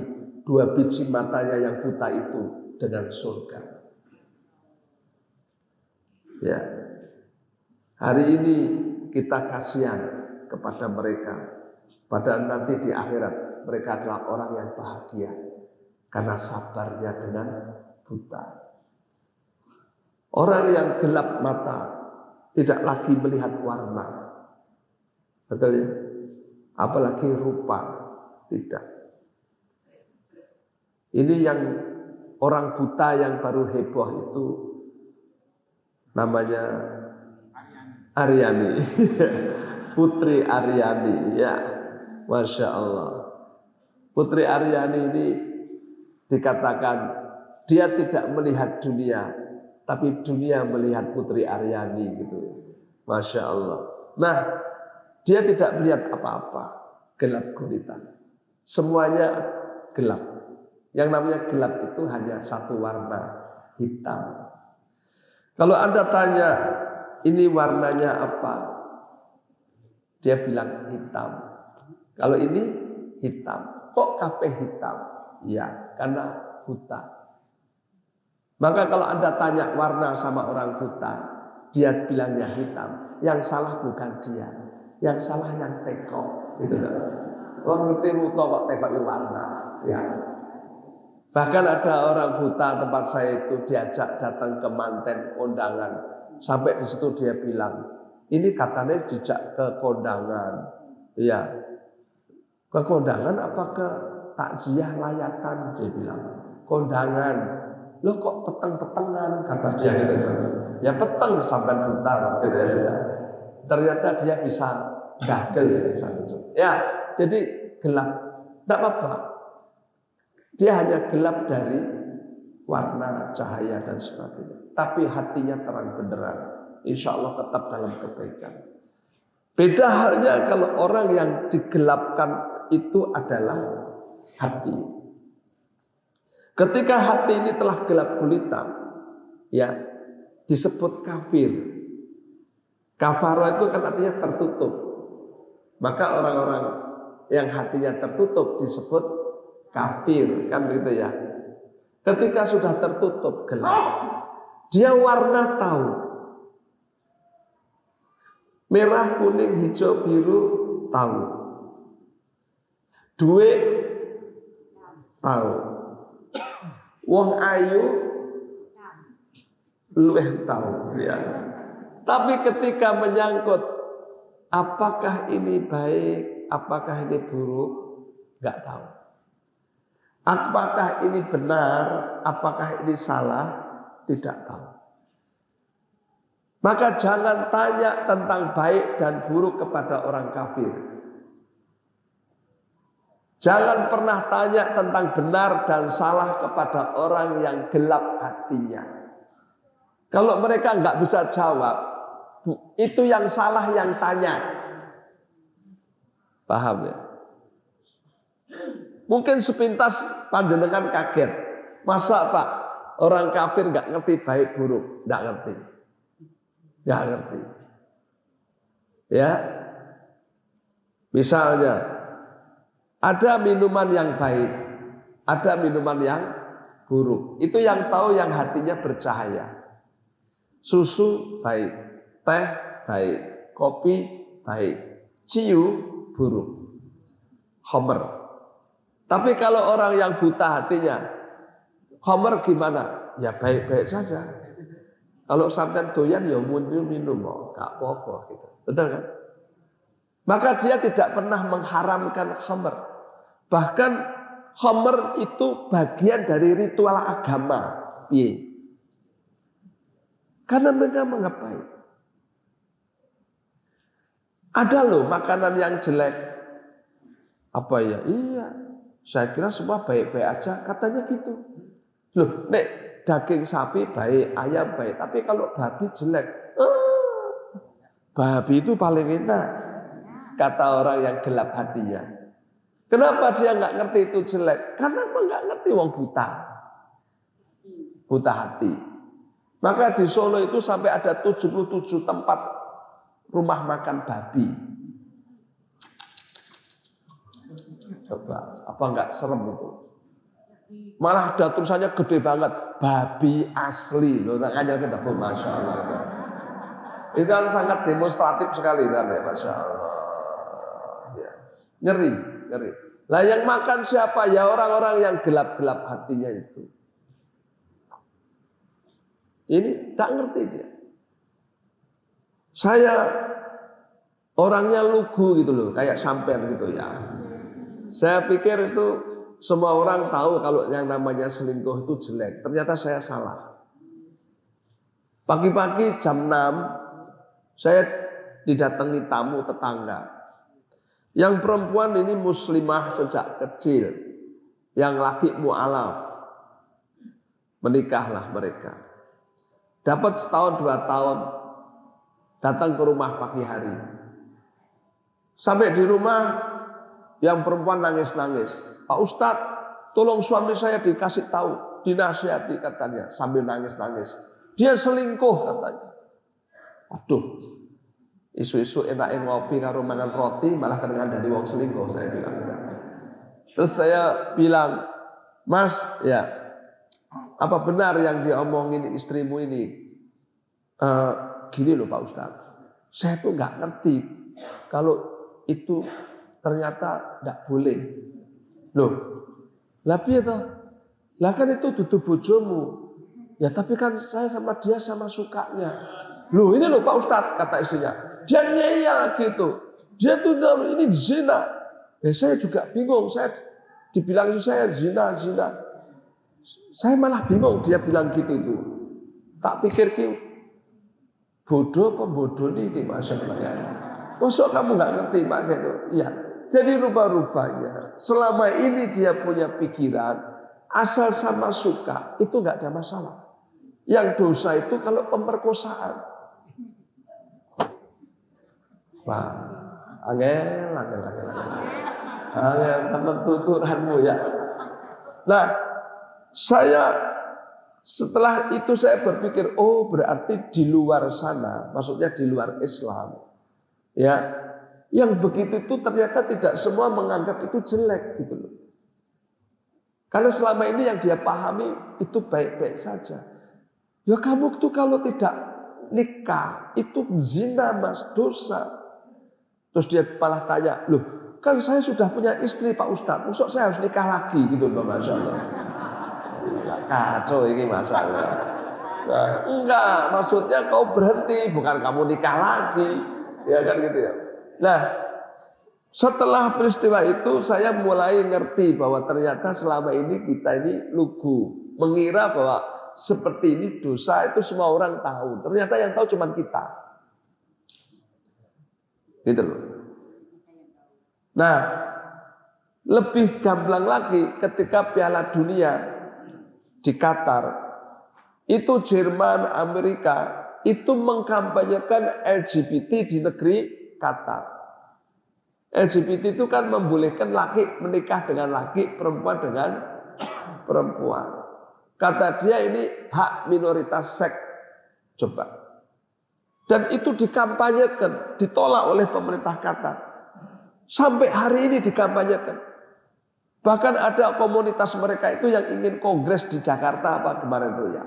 2 biji matanya yang buta itu dengan surga. Ya, hari ini kita kasihan kepada mereka, padahal nanti di akhirat mereka adalah orang yang bahagia karena sabarnya dengan buta. Orang yang gelap mata tidak lagi melihat warna, betul ya? Apalagi rupa, tidak. Ini yang orang buta yang baru heboh itu namanya Aryani. Putri Aryani, ya, Masya Allah. Putri Aryani ini dikatakan dia tidak melihat dunia, tapi dunia melihat Putri Aryani gitu. Masya Allah. Nah, dia tidak melihat apa-apa, gelap gulita. Semuanya gelap. Yang namanya gelap itu hanya satu warna, hitam. Kalau Anda tanya, ini warnanya apa? Dia bilang hitam. Kalau ini hitam. Kok kabeh hitam? Ya, karena buta. Maka kalau Anda tanya warna sama orang buta, dia bilangnya hitam. Yang salah bukan dia, yang salah yang teko. Gitu loh. Wong ngerti buta kok teko warna. Ya. Bahkan ada orang buta tempat saya itu diajak datang ke manten kondangan. Sampai di situ dia bilang, ini katanya dijak ke kondangan. Ya. Ke kondangan apa ke takziah layatan? Dia bilang, kondangan. Lo kok peteng-petengan? Kata dia gitu. Ya peteng sampai buta. Gitu ya. Ternyata dia bisa gagal dari sana. Ya, jadi gelap. Tidak apa-apa. Dia hanya gelap dari warna, cahaya dan sebagainya. Tapi hatinya terang benderang. Insya Allah tetap dalam kebaikan. Beda halnya kalau orang yang digelapkan itu adalah hati. Ketika hati ini telah gelap gulita, ya disebut kafir. Kafara itu kan artinya tertutup. Maka orang-orang yang hatinya tertutup disebut kafir, kan begitu ya. Ketika sudah tertutup gelap, dia warna tahu. Merah, kuning, hijau, biru tahu. Duit tahu. Wong ayu luweh tahu ya. Tapi ketika menyangkut apakah ini baik, apakah ini buruk, enggak tahu. Apakah ini benar, apakah ini salah, tidak tahu. Maka jangan tanya tentang baik dan buruk kepada orang kafir. Jangan pernah tanya tentang benar dan salah kepada orang yang gelap hatinya. Kalau mereka nggak bisa jawab, itu yang salah yang tanya. Paham ya? Mungkin sepintas panjenengan kaget. Masa Pak, orang kafir nggak ngerti baik buruk? Nggak ngerti. Nggak ngerti. Ya, misalnya ada minuman yang baik, ada minuman yang buruk. Itu yang tahu yang hatinya bercahaya. Susu baik, teh baik, kopi baik, ciu buruk, khamr. Tapi kalau orang yang buta hatinya, khamr gimana? Ya baik-baik saja. Kalau sampai doyan ya minum, gak apa-apa gitu. Betul kan? Maka dia tidak pernah mengharamkan khamr. Bahkan khamr itu bagian dari ritual agama. Iya. Karena mereka menggapai. Ada loh makanan yang jelek. Apa ya? Iya. Saya kira semua baik-baik aja. Katanya gitu. Loh, nek daging sapi baik, ayam baik. Tapi kalau babi jelek. Babi itu paling enak. Kata orang yang gelap hatinya. Kenapa dia nggak ngerti itu jelek? Karena nggak ngerti wong buta. Buta hati. Maka di Solo itu sampai ada 77 tempat rumah makan babi. Coba, apa enggak serem itu? Malah ada tulisannya gede banget, babi asli. Loh, makanya kita pun Masya Allah. Itu kan sangat demonstratif sekali kan ya, Masya Allah. Ya. Ngeri, ngeri. Lah yang makan siapa? Ya orang-orang yang gelap-gelap hatinya itu. Ini tak ngerti dia. Saya orangnya lugu gitu loh, kayak sampean gitu ya. Saya pikir itu semua orang tahu kalau yang namanya selingkuh itu jelek. Ternyata saya salah. Pagi-pagi jam 6 saya didatangi tamu tetangga. Yang perempuan ini muslimah sejak kecil. Yang laki mu'alaf. Menikahlah mereka. Dapat setahun 2 tahun datang ke rumah pagi hari. Sampai di rumah yang perempuan nangis-nangis. Pak Ustadz, tolong suami saya dikasih tahu, dinasihati katanya sambil nangis-nangis. Dia selingkuh katanya. Aduh, isu-isu enak ngopi karo mangan roti malah kedengaran dari wong selingkuh saya bilang. Terus saya bilang, Mas, ya. Apa benar yang diomongin istrimu ini? Gini loh Pak Ustadz, saya tuh nggak ngerti kalau itu ternyata nggak boleh. Loh, lah piye toh? Lah kan itu dudu bojomu. Ya tapi kan saya sama dia sama sukanya. Loh ini loh Pak Ustadz, kata istrinya. Dia ngeyel lagi itu. Dia tuh ini zina. Ya saya juga bingung. Saya dibilang saya zina. Saya malah bingung dia bilang gitu itu. Tak pikir bodoh apa bodoh nih maksudnya. Masuk kamu nggak ngerti mak gitu. Ya. Jadi rubah-rubahnya. Selama ini dia punya pikiran asal sama suka itu nggak ada masalah. Yang dosa itu kalau pemerkosaan. Wah, angel teman tuturanmu ya. Nah. Saya setelah itu saya berpikir, oh berarti di luar sana, maksudnya di luar Islam, ya, yang begitu itu ternyata tidak semua menganggap itu jelek gitu loh. Karena selama ini yang dia pahami itu baik-baik saja. Ya kamu tuh kalau tidak nikah itu zina mas, dosa. Terus dia malah tanya, loh kan saya sudah punya istri Pak Ustadz, maksud saya harus nikah lagi gitu loh, Masya Allah. Kacau ini masalah. Nah, enggak, maksudnya kau berhenti, bukan kamu nikah lagi, ya kan gitu ya. Nah, setelah peristiwa itu saya mulai ngerti bahwa ternyata selama ini kita ini lugu, mengira bahwa seperti ini dosa itu semua orang tahu. Ternyata yang tahu cuma kita. Gitu loh. Nah, Lebih gamblang lagi ketika Piala Dunia di Qatar, itu Jerman, Amerika itu mengkampanyekan LGBT di negeri Qatar. LGBT itu kan membolehkan laki menikah dengan laki, perempuan dengan perempuan. Kata dia ini hak minoritas seks. Coba. Dan itu dikampanyekan, ditolak oleh pemerintah Qatar. Sampai hari ini dikampanyekan. Bahkan ada komunitas mereka itu yang ingin kongres di Jakarta apa kemarin itu ya.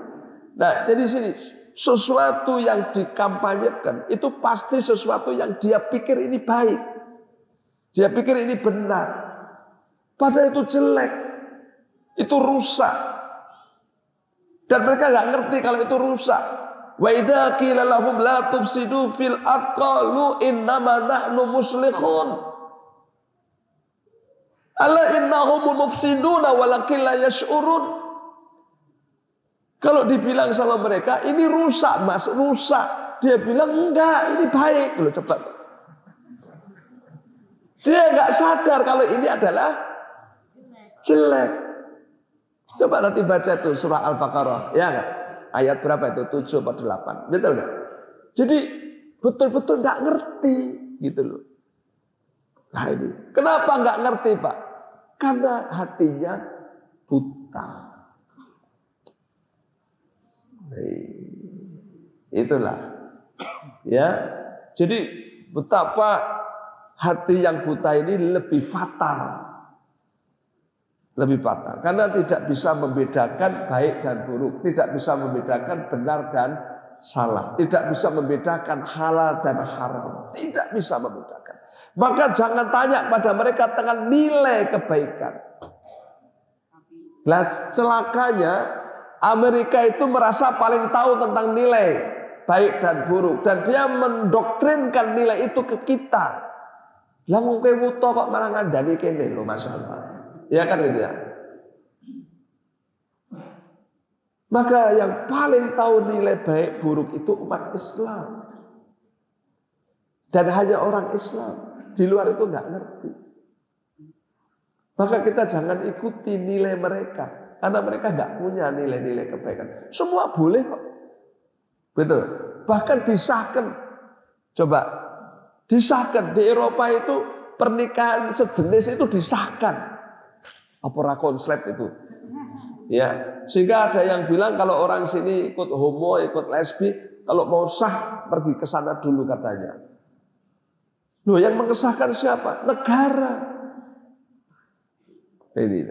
Nah, jadi sini sesuatu yang dikampanyekan itu pasti sesuatu yang dia pikir ini baik. Dia pikir ini benar. Padahal itu jelek. Itu rusak. Dan mereka nggak ngerti kalau itu rusak. Wa idza qila lahum la tufsidu fil ardh qalu innama nahnu muslihun. Ala innahum mufsiduna walakin la yash'urun. Kalau dibilang sama mereka ini rusak mas, rusak. Dia bilang enggak, ini baik. Loh coba. Dia enggak sadar kalau ini adalah jelek. Coba nanti baca tuh surah Al-Baqarah, ya enggak? Ayat berapa itu? 7 atau 8. Betul enggak? Jadi betul-betul enggak ngerti gitu loh. Nah ini, kenapa enggak ngerti Pak? Karena hatinya buta. Itulah. Ya. Jadi betapa hati yang buta ini lebih fatal. Lebih fatal. Karena tidak bisa membedakan baik dan buruk. Tidak bisa membedakan benar dan salah. Tidak bisa membedakan halal dan haram. Tidak bisa membedakan. Maka jangan tanya pada mereka tentang nilai kebaikan. Nah, celakanya Amerika itu merasa paling tahu tentang nilai baik dan buruk. Dan dia mendoktrinkan nilai itu ke kita. Lah mungkin wuto kok malah ngandani kene lho masyaallah. Ya kan gitu ya. Maka yang paling tahu nilai baik buruk itu umat Islam. Dan hanya orang Islam. Di luar itu nggak ngerti. Maka kita jangan ikuti nilai mereka. Karena mereka nggak punya nilai-nilai kebaikan. Semua boleh kok. Betul. Bahkan disahkan. Coba. Disahkan. Di Eropa itu pernikahan sejenis itu disahkan. Apa konslet itu. Ya. Sehingga ada yang bilang kalau orang sini ikut homo, ikut lesbi. Kalau mau sah pergi ke sana dulu katanya. Loh yang mengesahkan siapa? Negara. Ini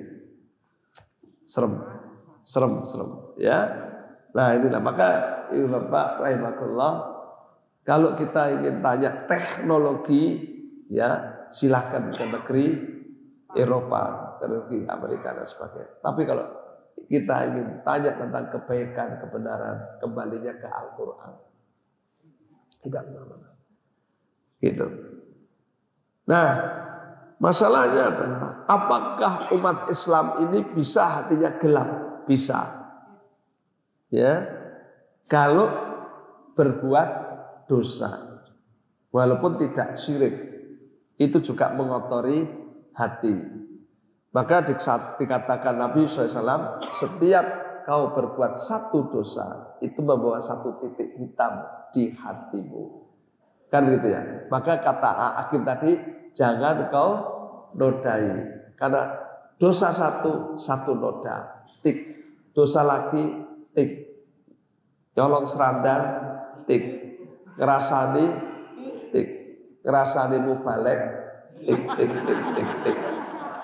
serem. Ya. Nah inilah maka Bapak rahimakumullah, kalau kita ingin tanya teknologi, ya silahkan ke negeri Eropa, ke negeri Amerika dan sebagainya. Tapi kalau kita ingin tanya tentang kebaikan, kebenaran, kembalinya ke Al-Quran. Tidak mana-mana. Gitu. Nah, masalahnya adalah apakah umat Islam ini bisa hatinya gelap? Bisa. Ya. Kalau berbuat dosa. Walaupun tidak syirik. Itu juga mengotori hati. Maka dikatakan Nabi SAW, setiap kau berbuat satu dosa, itu membawa satu titik hitam di hatimu. Kan gitu ya. Maka kata Hakim tadi, jangan kau nodai. Karena dosa satu noda. Tik. Dosa lagi, tik. Nyolong serandar, tik. Ngerasani, tik. Ngerasani mubalek, tik.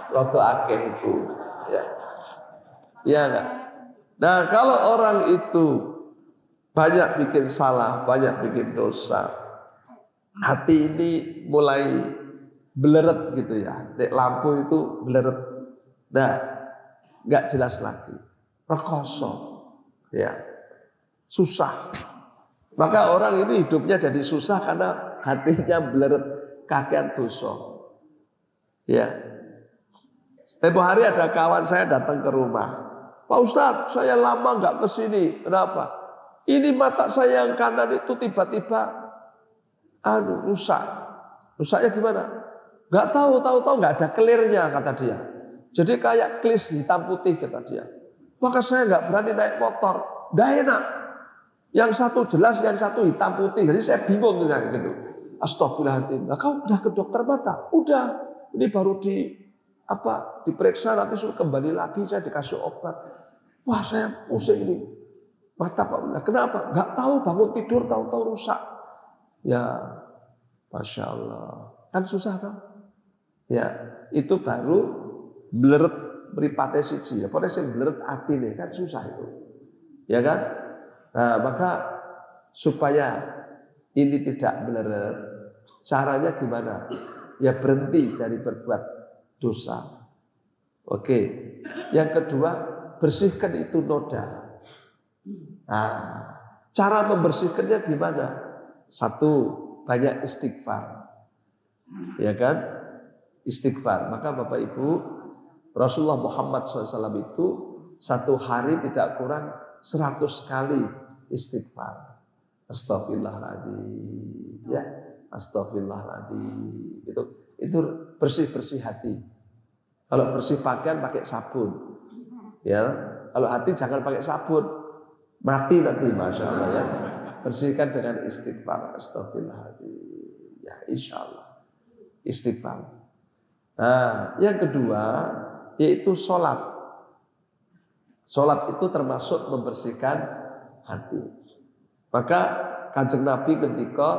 Roto akeh itu. Ya. Iya enggak? Nah kalau orang itu banyak bikin salah, banyak bikin dosa, hati ini mulai beleret gitu ya. Lampu itu beleret. Nah, nggak jelas lagi. Rekoso. Ya. Susah. Maka orang ini hidupnya jadi susah karena hatinya beleret, kakean dosa. Ya. Tempo hari ada kawan saya datang ke rumah. Pak Ustadz, saya lama nggak kesini. Kenapa? Ini mata saya yang kanan itu tiba-tiba rusak. Rusaknya gimana? Nggak tahu nggak ada clearnya kata dia. Jadi kayak klis hitam putih kata dia. Maka saya nggak berani naik motor, nggak enak. Yang satu jelas, yang satu hitam putih. Jadi saya bingung dengan gitu. Astagfirullahaladzim. Nah, kau udah ke dokter mata? Udah. Ini baru diperiksa, nanti suruh kembali lagi saya dikasih obat. Wah saya pusing ini. Mata Pak. Kenapa? Nggak tahu, bangun tidur tahu-tahu rusak. Ya, Masya Allah. Kan susah kan? Ya, itu baru bleret mripate siji. Ya, pokoknya sing bleret atine kan susah itu. Ya kan? Nah, maka supaya ini tidak bleret, caranya gimana? Ya berhenti dari berbuat dosa. Oke. Yang kedua, bersihkan itu noda. Nah, cara membersihkannya gimana? Satu, banyak istighfar. Ya kan? Istighfar. Maka Bapak Ibu, Rasulullah Muhammad SAW itu satu hari tidak kurang 100 kali istighfar. Astagfirullahaladzim. Ya, astagfirullahaladzim. Itu bersih-bersih hati. Kalau bersih pakaian pakai sabun. Ya, kalau hati jangan pakai sabun. Mati nanti, Masya Allah ya. Bersihkan dengan istighfar. Astagfirullahaladzim. Ya, insya Allah. Istighfar. Nah, yang kedua yaitu sholat. Sholat itu termasuk membersihkan hati. Maka Kanjeng Nabi ketika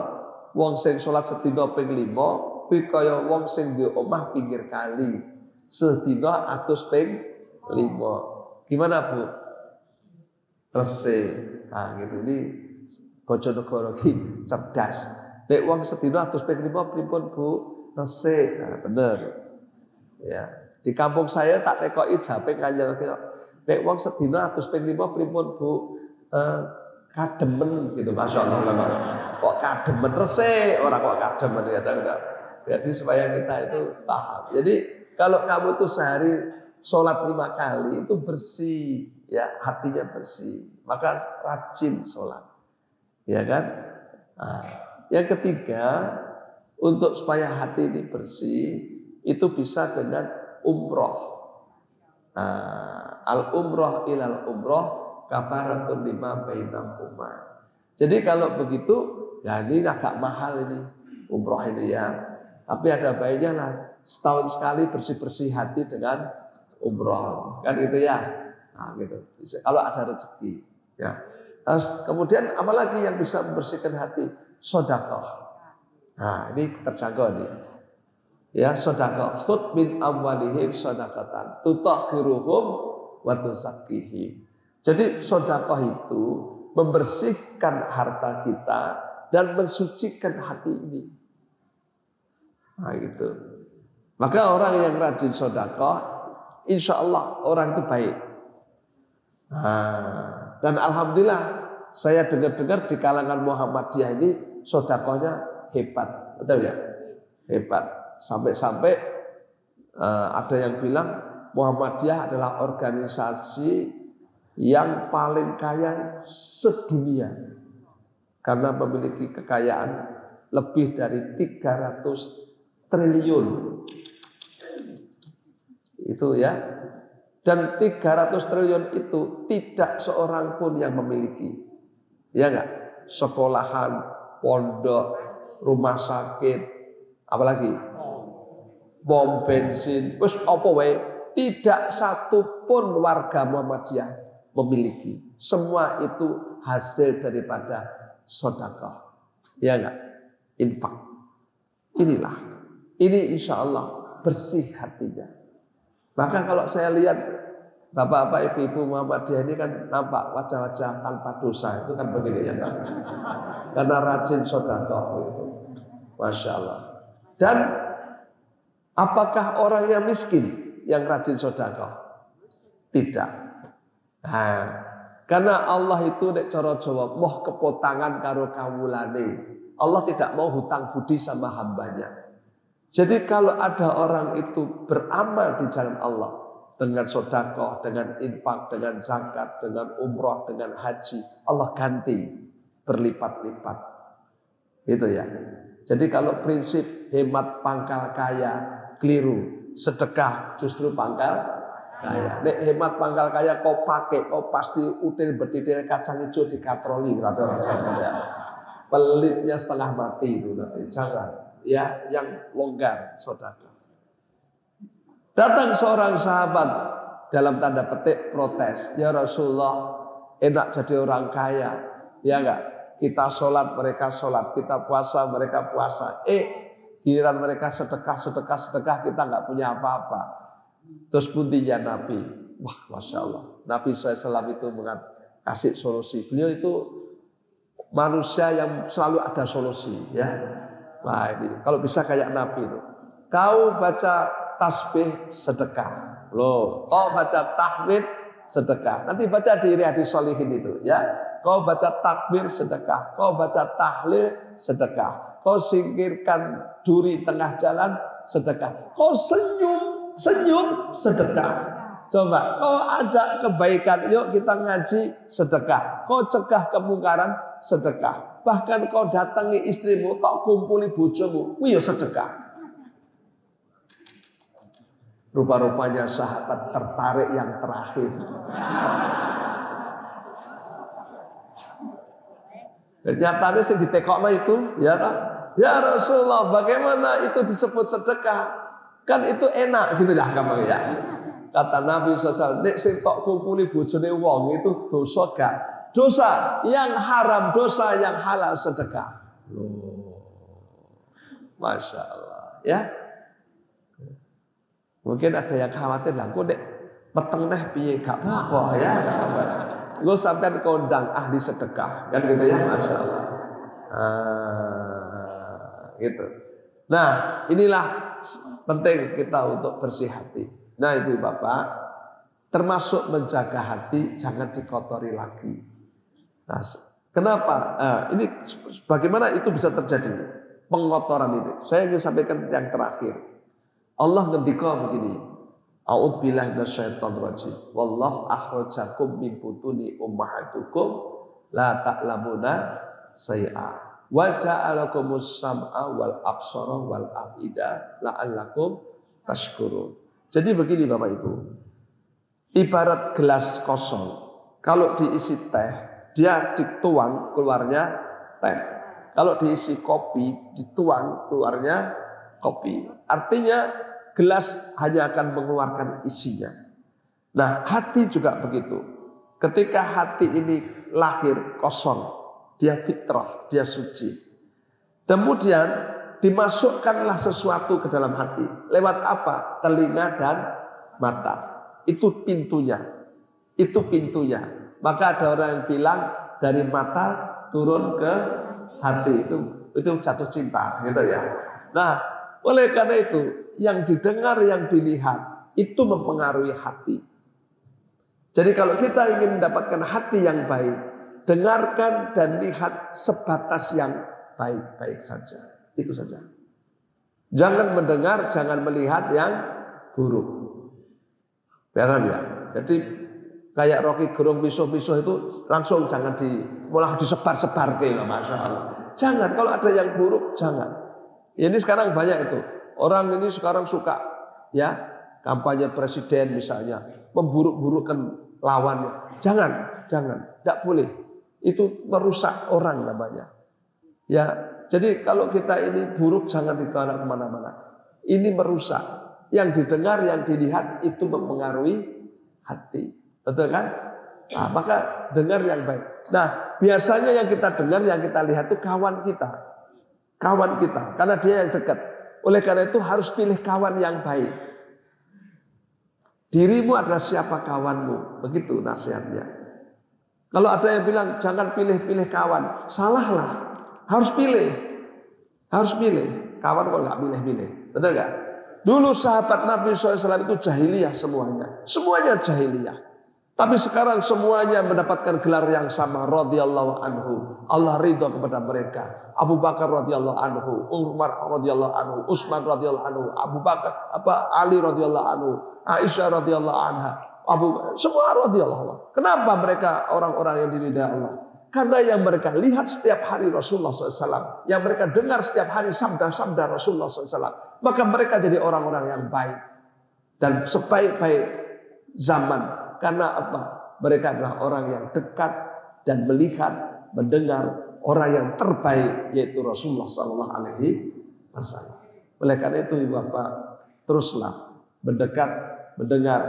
wong sing sholat sedina ping 5 kuwi kaya wong sing duwe omah pinggir kali. Sedina 100 ping 5. Gimana Bu? Resik. Nah, gitu ini Bojonegoro iki cerdas. Nek wong sedina 100 ping 5 pripun Bu? Resik. Nah, bener. Ya, di kampung saya tak tekoki jape kanjeng nek wong sedina 100 ping 5 pripun Bu? Kademen gitu, Masya Allah. Kok kademen resik, orang kok kademen ya enggak. Jadi supaya kita itu paham. Jadi kalau kamu tuh sehari sholat 5 kali itu bersih, ya hatinya bersih. Maka rajin sholat, ya kan? Nah, yang ketiga, untuk supaya hati ini bersih itu bisa dengan umroh. Nah, al umroh ilal umroh kafaratun lima bainahuma. Jadi kalau begitu, ya ini agak mahal ini umroh ini ya. Tapi ada baiknya lah setahun sekali bersih-bersih hati dengan umroh, kan gitu ya. Nah, gitu. Kalau ada rezeki, ya. Terus kemudian apalagi yang bisa membersihkan hati? Sedekah. Nah, ini terjangkau nih. Ya, sedekah. Khud min amwalihim sedekatan tutahhiruhum wa tuzakkihim. Jadi sedekah itu membersihkan harta kita dan mensucikan hati ini. Nah, gitu. Maka orang yang rajin sedekah, insya Allah orang itu baik. Nah, dan alhamdulillah saya dengar-dengar di kalangan Muhammadiyah ini sedekahnya hebat, betul ya? Hebat. Sampai-sampai ada yang bilang Muhammadiyah adalah organisasi yang paling kaya sedunia karena memiliki kekayaan lebih dari 300 triliun. Itu ya. Dan 300 triliun itu tidak seorang pun yang memiliki. Ya enggak? Sekolahan, pondok, rumah sakit, apalagi bom bensin, wis apa wae, tidak satu pun warga Muhammadiyah memiliki. Semua itu hasil daripada sedekah. Ya enggak? Infak. Inilah. Ini insya Allah bersih hatinya. Maka kalau saya lihat bapak-bapak, ibu-ibu Muhammadiyah ini kan nampak wajah-wajah tanpa dosa, itu kan begini ya, karena rajin sedekah itu. Masya Allah. Dan apakah orang yang miskin yang rajin sedekah? Tidak. Nah, karena Allah itu nek cara Jawa moh kepotangan karo kawulane. Allah tidak mau hutang budi sama hambanya. Jadi kalau ada orang itu beramal di jalan Allah dengan sedekah, dengan infak, dengan zakat, dengan umrah, dengan haji, Allah ganti berlipat-lipat. Itu ya. Jadi kalau prinsip hemat pangkal kaya keliru, sedekah justru pangkal kaya. Nek hemat pangkal kaya kau pakai, kau pasti util betitil kacang hijau dikatroli kata orang Jawa ya. Pelitnya setengah mati itu nanti. Jangan ya, yang longgar sedekah. Datang seorang sahabat dalam tanda petik protes, ya Rasulullah, enak jadi orang kaya, ya enggak? Kita sholat, mereka sholat, kita puasa, mereka puasa. Giliran mereka sedekah, kita enggak punya apa-apa. Terus buntinya Nabi, wah Masya Allah, Nabi SAW itu kasih solusi. Beliau itu manusia yang selalu ada solusi, ya. Nah ini, kalau bisa kayak Nabi itu, kau baca tasbih sedekah, loh, kau baca tahmid sedekah. Nanti baca di Riyadhus Shalihin itu, ya. Kau baca takbir sedekah, kau baca tahlil sedekah, kau singkirkan duri tengah jalan sedekah, kau senyum sedekah. Coba kau ajak kebaikan, yuk kita ngaji sedekah. Kau cegah kemungkaran sedekah. Bahkan kau datangi istrimu, tak kumpuli bojomu, wih sedekah. Rupa-rupanya sahabat tertarik yang terakhir. Nyatanya sih ditekokno itu, ya kan? Ya Rasulullah, bagaimana itu disebut sedekah? Kan itu enak gitu lah kamu ya. Kata Nabi SAW, nek sing tok kumpuli bojone wong itu dosa gak? Dosa yang haram, dosa yang halal sedekah. Loh. Masya Allah, ya. Mungkin ada yang khawatir lah, kok nek peteng neh piye gak apa-apa ya. Lu sampai kondang ahli sedekah, kan gitu ya, Masya Allah. Gitu. Nah, inilah penting kita untuk bersih hati. Nah, ibu bapak, termasuk menjaga hati, jangan dikotori lagi. Nah, kenapa? Ini bagaimana itu bisa terjadi? Pengotoran ini. Saya ingin sampaikan yang terakhir. Allah ngendika begini. A'udzubillahi minasyaitonir rajim. Wallahu akhrajakum min butuni ummahatikum la ta'lamuna syai'a. Wa ja'alakumus sam'a wal absara wal afida la'allakum tashkurun. Jadi begini Bapak Ibu. Ibarat gelas kosong. Kalau diisi teh, dia dituang keluarnya teh. Kalau diisi kopi, dituang keluarnya kopi. Artinya gelas hanya akan mengeluarkan isinya. Nah, hati juga begitu. Ketika hati ini lahir kosong, dia fitrah, dia suci. Kemudian dimasukkanlah sesuatu ke dalam hati. Lewat apa? Telinga dan mata. Itu pintunya. Itu pintunya. Maka ada orang yang bilang dari mata turun ke hati. Itu jatuh cinta, gitu ya. Nah, oleh karena itu, yang didengar, yang dilihat, itu mempengaruhi hati. Jadi kalau kita ingin mendapatkan hati yang baik, dengarkan dan lihat sebatas yang baik-baik saja. Itu saja. Jangan mendengar, jangan melihat yang buruk. Jangan ya. Jadi kayak Rocky Gerung pisuh-pisuh itu langsung jangan malah disebar-sebar ke, Masya Allah. Jangan, kalau ada yang buruk, jangan. Ini sekarang banyak itu. Orang ini sekarang suka ya kampanye presiden misalnya, memburuk-burukkan lawannya. Jangan, tidak boleh. Itu merusak orang namanya. Ya, jadi kalau kita ini buruk jangan dibawa kemana-mana. Ini merusak. Yang didengar, yang dilihat itu mempengaruhi hati. Betul kan? Nah, maka dengar yang baik. Nah, biasanya yang kita dengar, yang kita lihat itu kawan kita. Kawan kita, karena dia yang dekat. Oleh karena itu harus pilih kawan yang baik. Dirimu adalah siapa kawanmu. Begitu nasihatnya. Kalau ada yang bilang jangan pilih-pilih kawan, salahlah. Harus pilih. Harus pilih. Kawan kok nggak pilih-pilih. Betul nggak? Dulu sahabat Nabi SAW itu jahiliyah semuanya. Semuanya jahiliyah. Tapi sekarang semuanya mendapatkan gelar yang sama, radhiyallahu anhu. Allah ridho kepada mereka. Abu Bakar radhiyallahu anhu, Umar radhiyallahu anhu, Utsman radhiyallahu anhu, Ali radhiyallahu anhu, Aisyah radhiyallahu anha, semua radhiyallahu anhu. Kenapa mereka orang-orang yang diridhai Allah? Karena yang mereka lihat setiap hari Rasulullah SAW, yang mereka dengar setiap hari sabda-sabda Rasulullah SAW, maka mereka jadi orang-orang yang baik. Dan sebaik-baik zaman. Karena apa? Mereka adalah orang yang dekat dan melihat, mendengar orang yang terbaik, yaitu Rasulullah SAW. Oleh karena itu Bapak, teruslah mendekat, mendengar,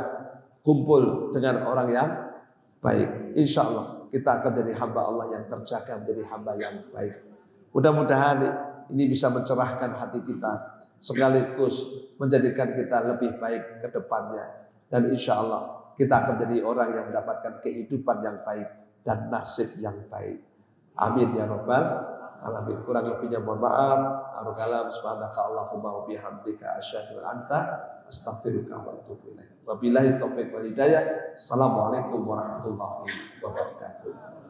kumpul dengan orang yang baik. Insya Allah kita akan jadi hamba Allah yang terjaga, menjadi hamba yang baik. Mudah-mudahan ini bisa mencerahkan hati kita, sekaligus menjadikan kita lebih baik ke depannya. Dan insya Allah kita akan jadi orang yang mendapatkan kehidupan yang baik dan nasib yang baik. Amin ya rabbal alamin. Kurang lebihnya mohon maaf. Arukalam subhanaka Allahumma wa bihamdika asyhadu an anta astaghfiruka wa atubu ilaik. Wabillahi taufiq wal hidayah. Assalamualaikum warahmatullahi wabarakatuh.